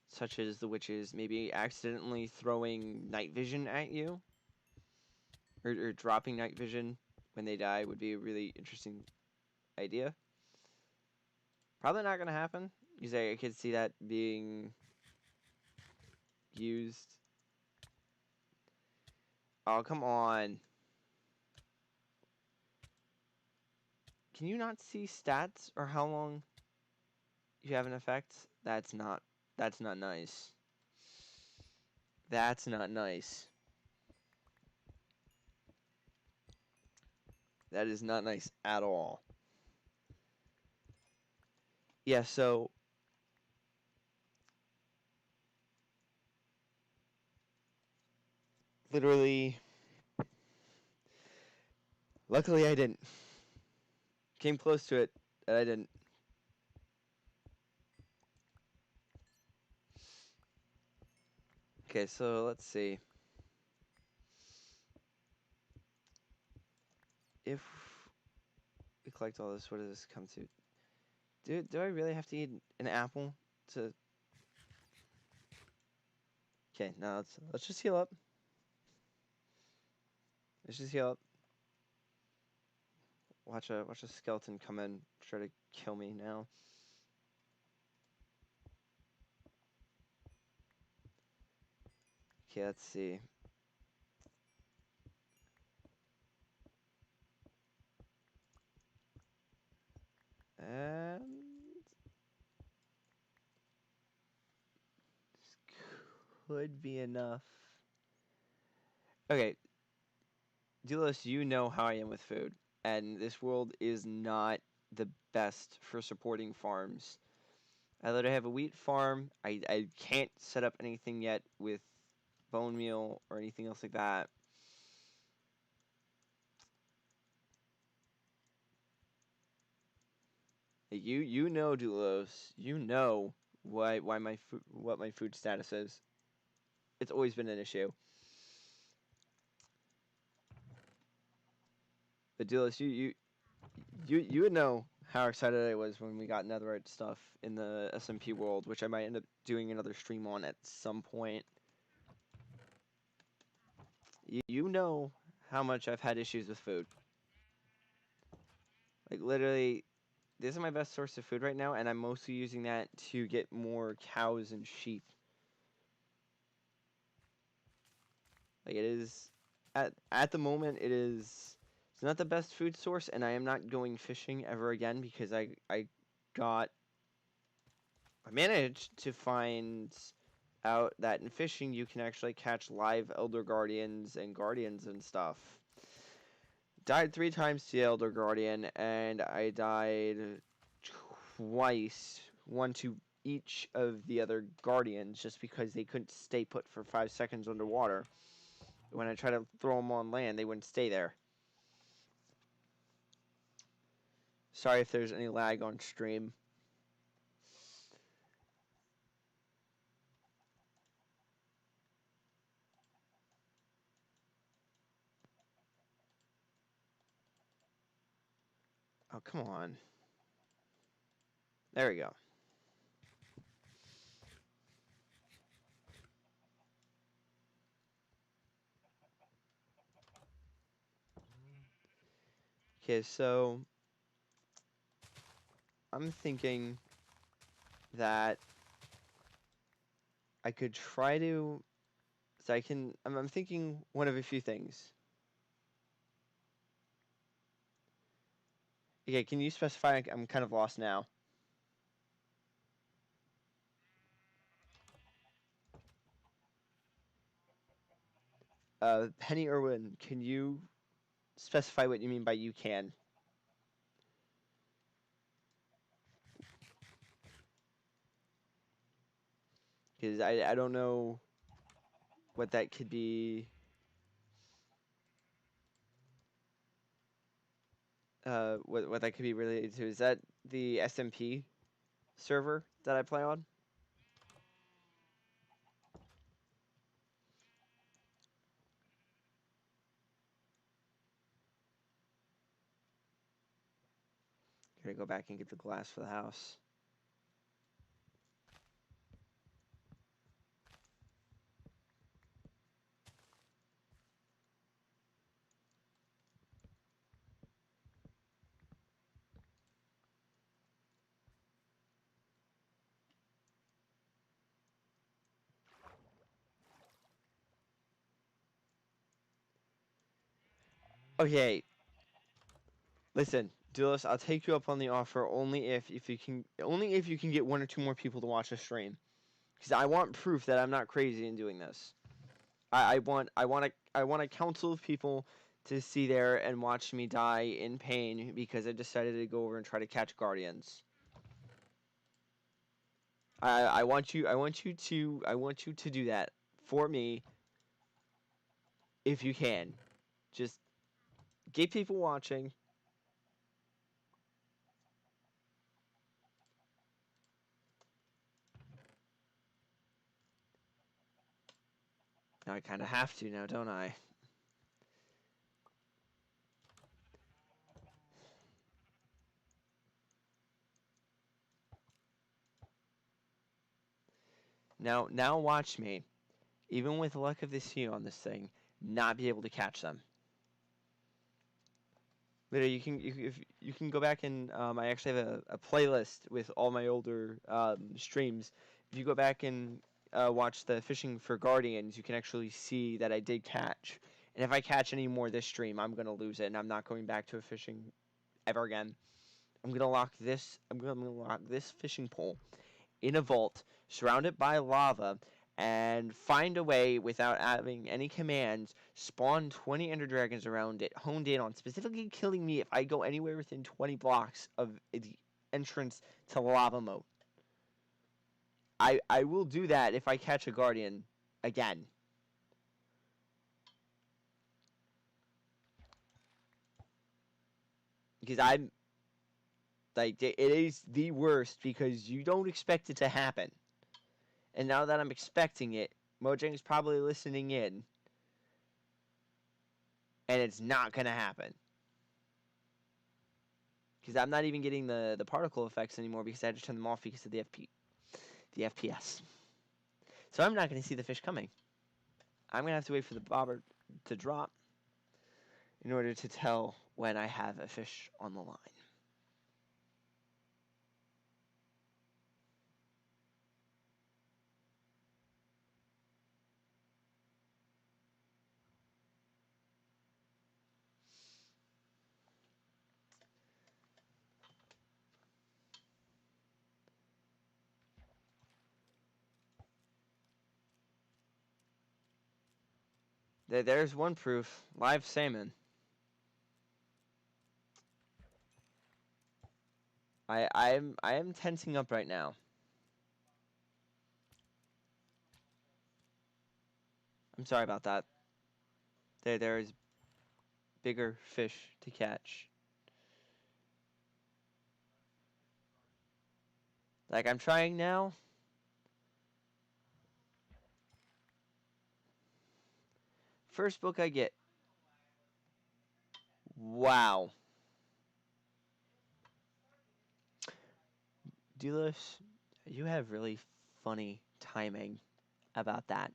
such as the witches, maybe accidentally throwing night vision at you, or dropping night vision when they die would be a really interesting idea. Probably not going to happen, because I could see that being used. Oh, come on. Can you not see stats or how long you have an effect? That's not nice. That's not nice. That is not nice at all. Yeah, so literally, luckily I didn't. Came close to it, but I didn't. Okay, so let's see. If we collect all this, what does this come to? Do I really have to eat an apple to? Okay, now let's just heal up. Let's just heal up. Watch a skeleton come in, try to kill me now. Okay, let's see. And this could be enough. Okay, Dulos, you know how I am with food, and this world is not the best for supporting farms. I literally have a wheat farm. I can't set up anything yet with bone meal or anything else like that. You know, Dulos, you know what my food status is. It's always been an issue. But Dulos, you would know how excited I was when we got netherite stuff in the SMP world, which I might end up doing another stream on at some point. You know how much I've had issues with food. Like, literally, this is my best source of food right now, and I'm mostly using that to get more cows and sheep. Like, it is, at the moment, it's not the best food source, and I am not going fishing ever again because I managed to find out that in fishing you can actually catch live Elder Guardians and Guardians and stuff. Died 3 times to the Elder Guardian, and I died twice, one to each of the other Guardians, just because they couldn't stay put for 5 seconds underwater. When I tried to throw them on land, they wouldn't stay there. Sorry if there's any lag on stream. Oh, come on. There we go. Okay, so I'm thinking that I could try to, so I can, I'm thinking one of a few things. Okay, can you specify? I'm kind of lost now. Penny Irwin, can you specify what you mean by you can? Because I don't know what that could be. What that could be related to. Is that the SMP server that I play on? Gotta go back and get the glass for the house. Okay. Listen, Dulos, I'll take you up on the offer only if you can get 1 or 2 more people to watch the stream. Because I want proof that I'm not crazy in doing this. I want a council of people to see there and watch me die in pain because I decided to go over and try to catch guardians. I want you to do that for me if you can. Just get people watching. Now I kind of have to now, don't I? Now watch me. Even with luck of the sea on this thing, not be able to catch them. Literally, you can go back and I actually have a playlist with all my older streams. If you go back and watch the fishing for guardians, you can actually see that I did catch. And if I catch any more this stream, I'm gonna lose it, and I'm not going back to a fishing ever again. I'm gonna lock this. I'm gonna lock this fishing pole in a vault, surround it by lava, and find a way without having any commands, spawn 20 ender dragons around it, honed in on specifically killing me if I go anywhere within 20 blocks of the entrance to lava mode. I will do that if I catch a guardian again. Because I'm like, it is the worst because you don't expect it to happen. And now that I'm expecting it, Mojang's probably listening in. And it's not going to happen. Because I'm not even getting the particle effects anymore because I had to turn them off because of the FPS. So I'm not going to see the fish coming. I'm going to have to wait for the bobber to drop in order to tell when I have a fish on the line. There's one proof. Live salmon. I am tensing up right now. I'm sorry about that. There is bigger fish to catch. Like, I'm trying now. First book I get. Wow. Delos, you have really funny timing about that.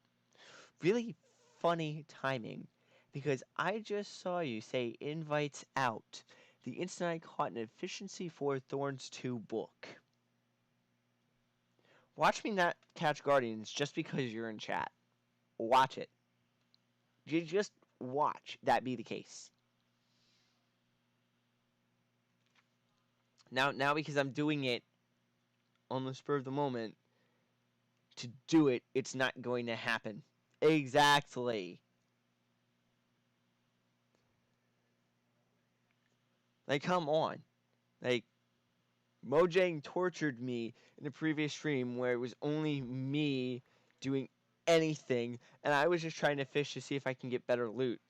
Really funny timing. Because I just saw you say invites out. The instant I caught an Efficiency 4 Thorns 2 book. Watch me not catch Guardians just because you're in chat. Watch it. You just watch that be the case. Now because I'm doing it on the spur of the moment, to do it, it's not going to happen. Exactly. Like, come on. Like, Mojang tortured me in the previous stream where it was only me doing anything, and I was just trying to fish to see if I can get better loot.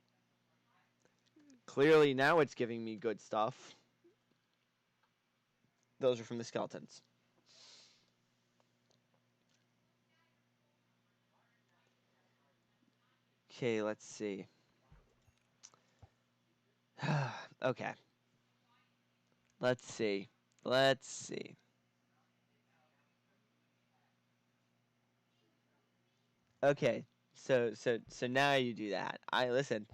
Clearly, now it's giving me good stuff. Those are from the skeletons. Okay, let's see. Okay. Let's see. Let's see. Okay. So now you do that. I listen.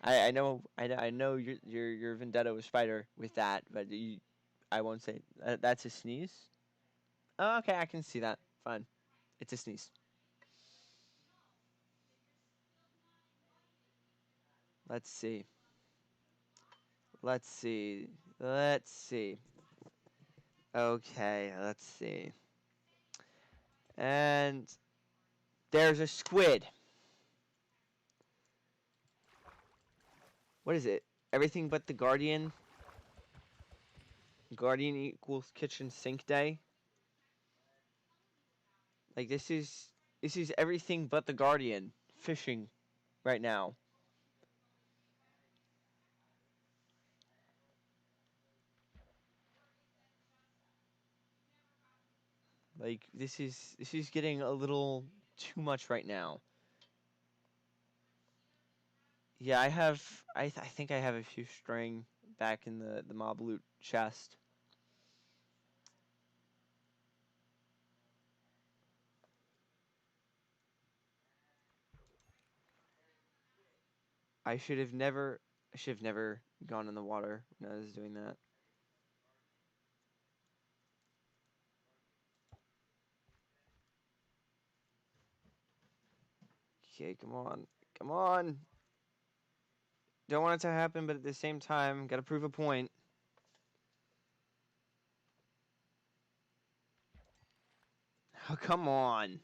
I know your vendetta with Spider with that, but I won't say that's a sneeze. Oh, okay, I can see that. Fine. It's a sneeze. Let's see. Let's see. Let's see. Okay, let's see. And there's a squid. What is it? Everything but the Guardian? Guardian equals kitchen sink day? Like this is everything but the Guardian fishing right now. Like this is getting a little too much right now. Yeah, I think I have a few string back in the mob loot chest. I should have never gone in the water when I was doing that. Okay, come on. Come on. Don't want it to happen, but at the same time, gotta prove a point. Oh, come on.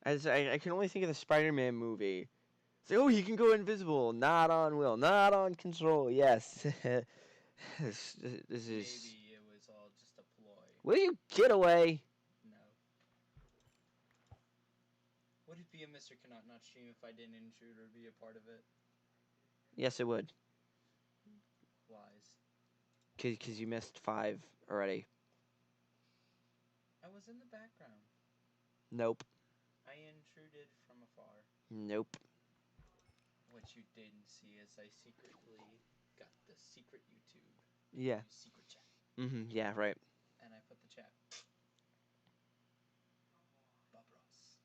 As I can only think of the Spider-Man movie. It's like, oh, he can go invisible. Not on will. Not on control. Yes. this is... Maybe it was all just a ploy. Will you get away? No. Would it be a Mr.CanKnotNot stream if I didn't intrude or be a part of it? Yes, it would. Lies. Because you missed 5 already. I was in the background. Nope. I intruded from afar. Nope. What you didn't see is I secretly got the secret YouTube. Yeah. Secret chat. Yeah, right. And I put the chat. Babros.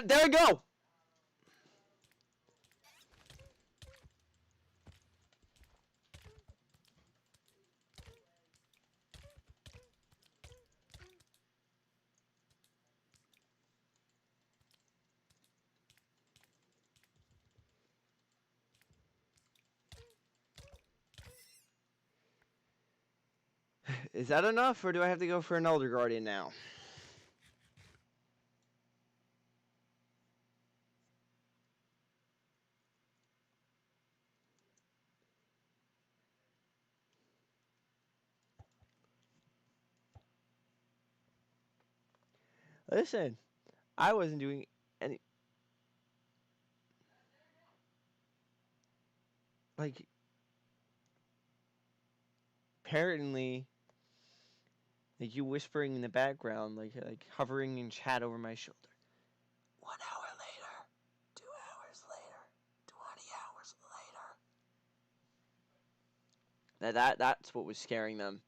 There we go! Is that enough, or do I have to go for an Elder Guardian now? Listen, I wasn't doing any... Like, apparently, like you whispering in the background, like hovering in chat over my shoulder. 1 hour later, 2 hours later, 20 hours later. That's what was scaring them.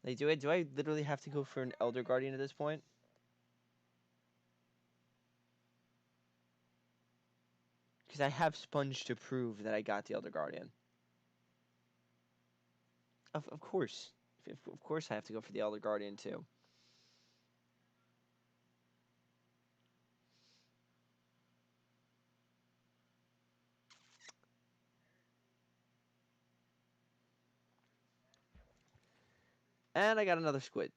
Like, do I literally have to go for an Elder Guardian at this point? Because I have Sponge to prove that I got the Elder Guardian. Of course. Of course I have to go for the Elder Guardian too. And I got another squid.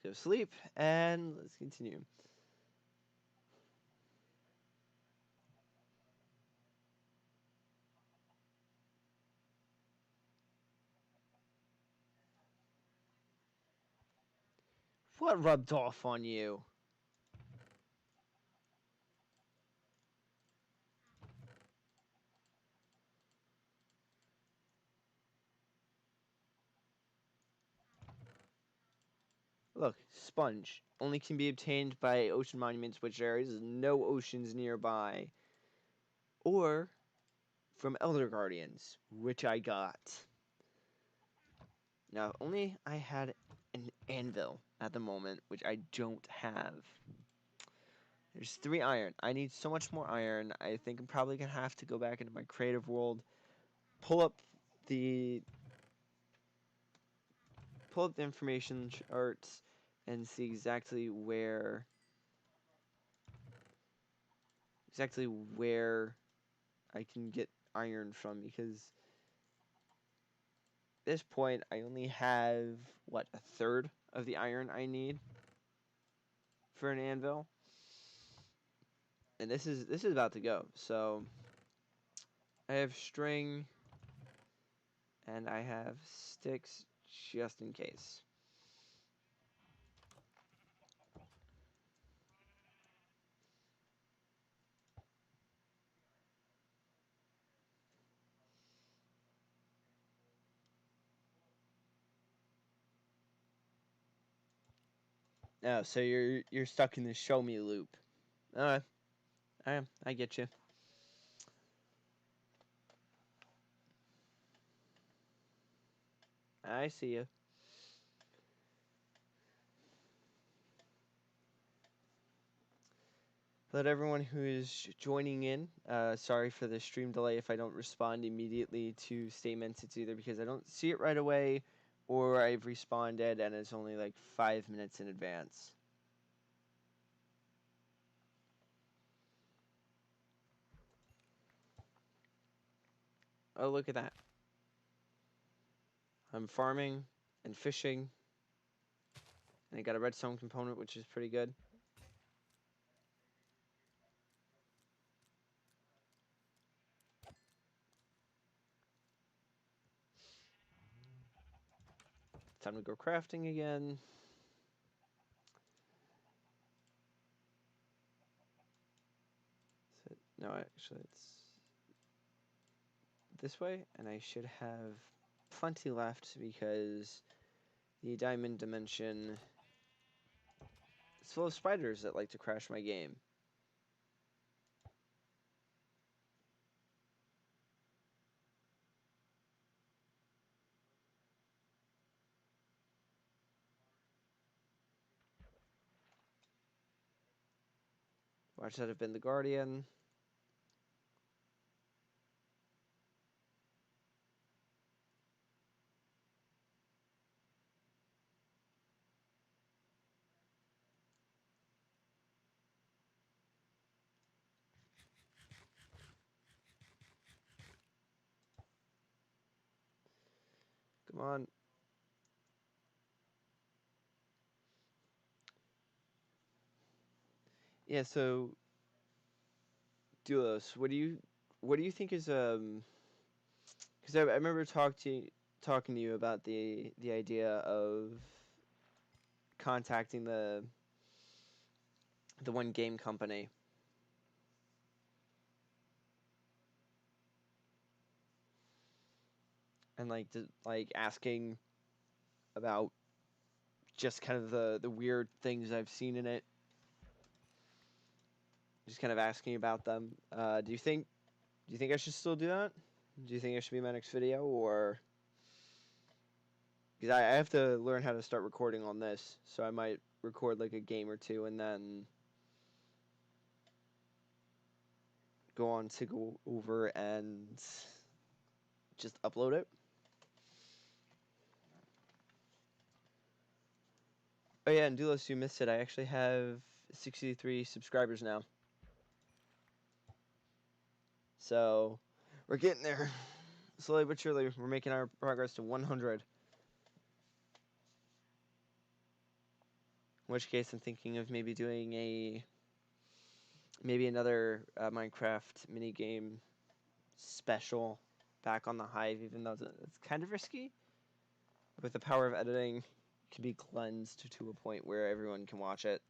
Let's go sleep, and let's continue. What rubbed off on you? Look, sponge. Only can be obtained by ocean monuments, which there is no oceans nearby. Or from Elder Guardians, which I got. Now, if only I had an anvil at the moment, which I don't have. There's 3 iron. I need so much more iron. I think I'm probably going to have to go back into my creative world, pull up the information charts, and see exactly where I can get iron from, because at this point I only have what, a third of the iron I need for an anvil, and this is about to go. So I have string and I have sticks just in case. Oh, so you're stuck in the show me loop. Alright. I get you. I see you. Let everyone who is joining in, sorry for the stream delay if I don't respond immediately to statements. It's either because I don't see it right away, or I've responded and it's only like 5 minutes in advance. Oh, look at that. I'm farming and fishing, and I got a redstone component, which is pretty good. Time to go crafting again. No, actually, it's this way, and I should have plenty left because the diamond dimension is full of spiders that like to crash my game. Watch that have been the Guardian. on. Yeah, so Dulos, what do you think is because I remember talking to you about the idea of contacting the one game company and like asking about just kind of the weird things I've seen in it. Just kind of asking about them. Do you think I should still do that? Do you think it should be my next video, or because I have to learn how to start recording on this, so I might record like a game or two and then go on to go over and just upload it. Oh yeah, and Dulos, you missed it. I actually have 63 subscribers now. So we're getting there. Slowly but surely, we're making our progress to 100. In which case, I'm thinking of maybe doing maybe another Minecraft minigame special back on the Hive, even though it's kind of risky. With the power of editing, it can be cleansed to a point where everyone can watch it.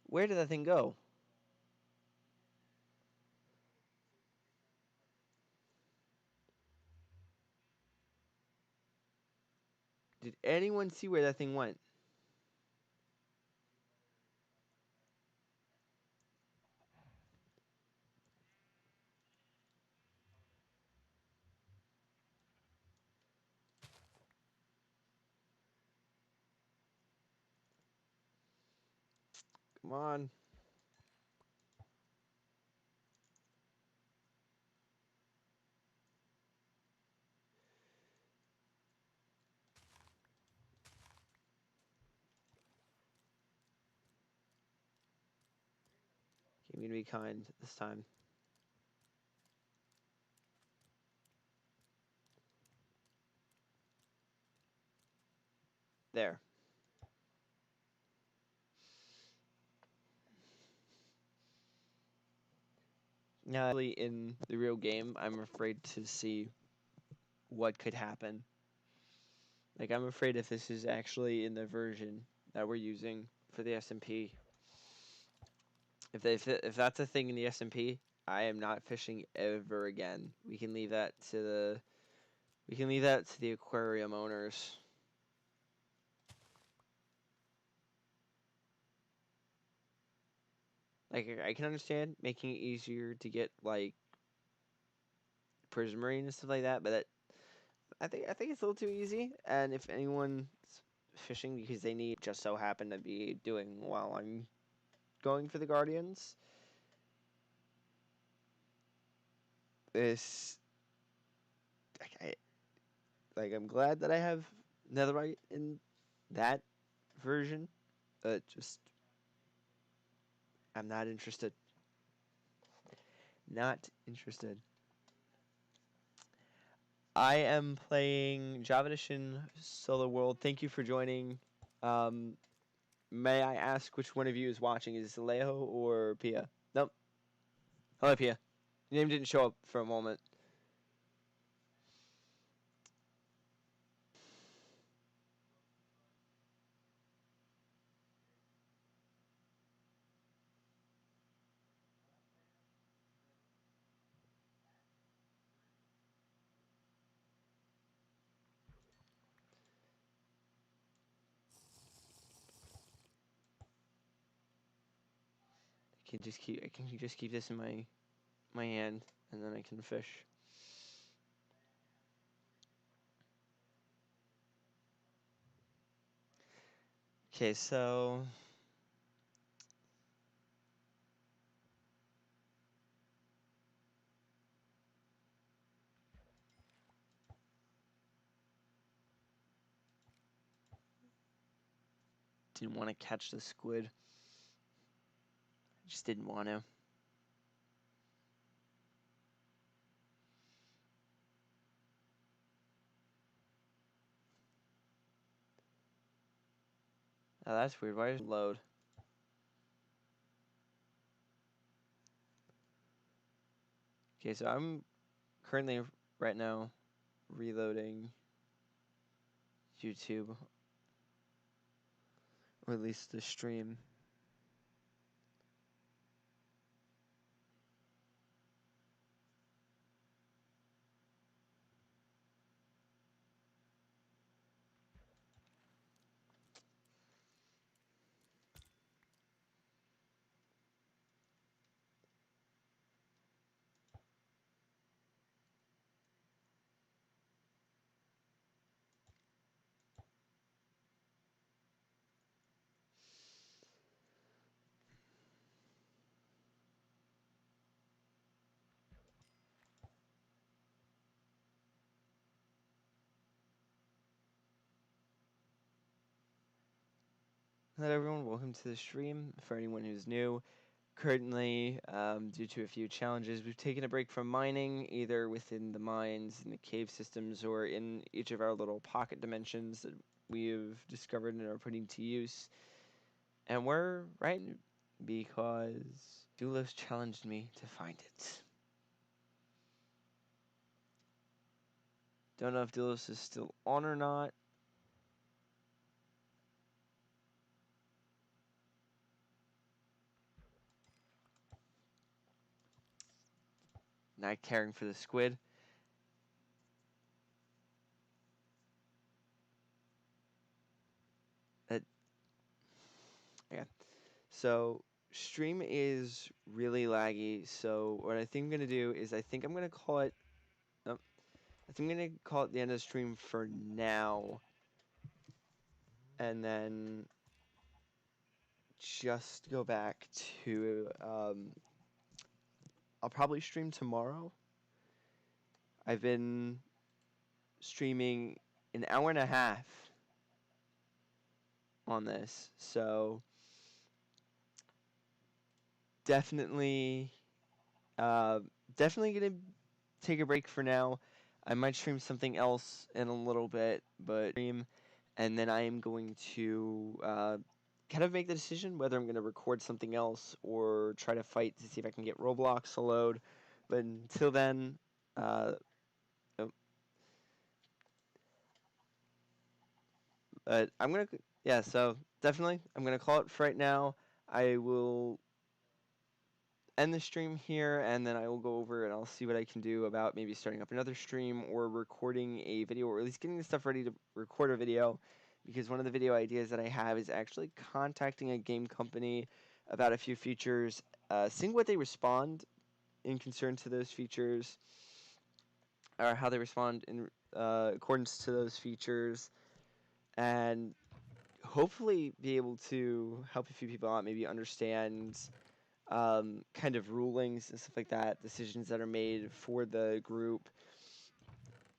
Where did that thing go? Did anyone see where that thing went? Come on. Okay, I'm gonna be kind this time. There. Now, actually, in the real game, I'm afraid to see what could happen. Like, I'm afraid if this is actually in the version that we're using for the SMP, if that's a thing in the SMP, I am not fishing ever again. We can leave that to the aquarium owners. Like, I can understand making it easier to get like prismarine and stuff like that, but I think it's a little too easy. And if anyone's fishing because they need just so happen to be doing while I'm going for the Guardians, this I, like I'm glad that I have netherite in that version, but just I'm not interested. Not interested. I am playing Java Edition Solo World. Thank you for joining. Um, may I ask which one of you is watching? Is it Alejo or Pia? Nope. Hello, Pia. Your name didn't show up for a moment. I can just keep this in my hand, and then I can fish. Okay, so didn't want to catch the squid. I just didn't want to. Oh, that's weird. Why does it load? Okay, so I'm currently right now reloading YouTube, or at least the stream. Hello everyone, welcome to the stream. For anyone who's new, currently, due to a few challenges, we've taken a break from mining, either within the mines, in the cave systems, or in each of our little pocket dimensions that we have discovered and are putting to use. And we're right because Dulos challenged me to find it. Don't know if Dulos is still on or not. Not caring for the squid. Yeah. So stream is really laggy. So what I think I'm gonna do is I think I'm gonna call it. I think I'm gonna call it the end of the stream for now, and then just go back to. I'll probably stream tomorrow. I've been streaming an hour and a half on this, so definitely, uh, definitely gonna take a break for now. I might stream something else in a little bit, but stream, and then I am going to kind of make the decision whether I'm going to record something else or try to fight to see if I can get Roblox to load. But until then, uh, oh, but I'm gonna, yeah. So definitely, I'm gonna call it for right now. I will end the stream here, and then I will go over and I'll see what I can do about maybe starting up another stream or recording a video, or at least getting the stuff ready to record a video, because one of the video ideas that I have is actually contacting a game company about a few features, seeing what they respond in concern to those features, or how they respond in accordance to those features, and hopefully be able to help a few people out, maybe understand kind of rulings and stuff like that, decisions that are made for the group,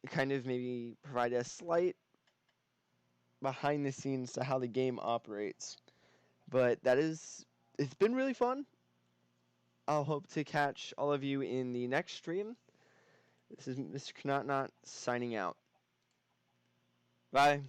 kind of maybe provide a slight behind the scenes to how the game operates. But it's been really fun. I'll hope to catch all of you in the next stream. This is Mr.CanKnotNot signing out. Bye.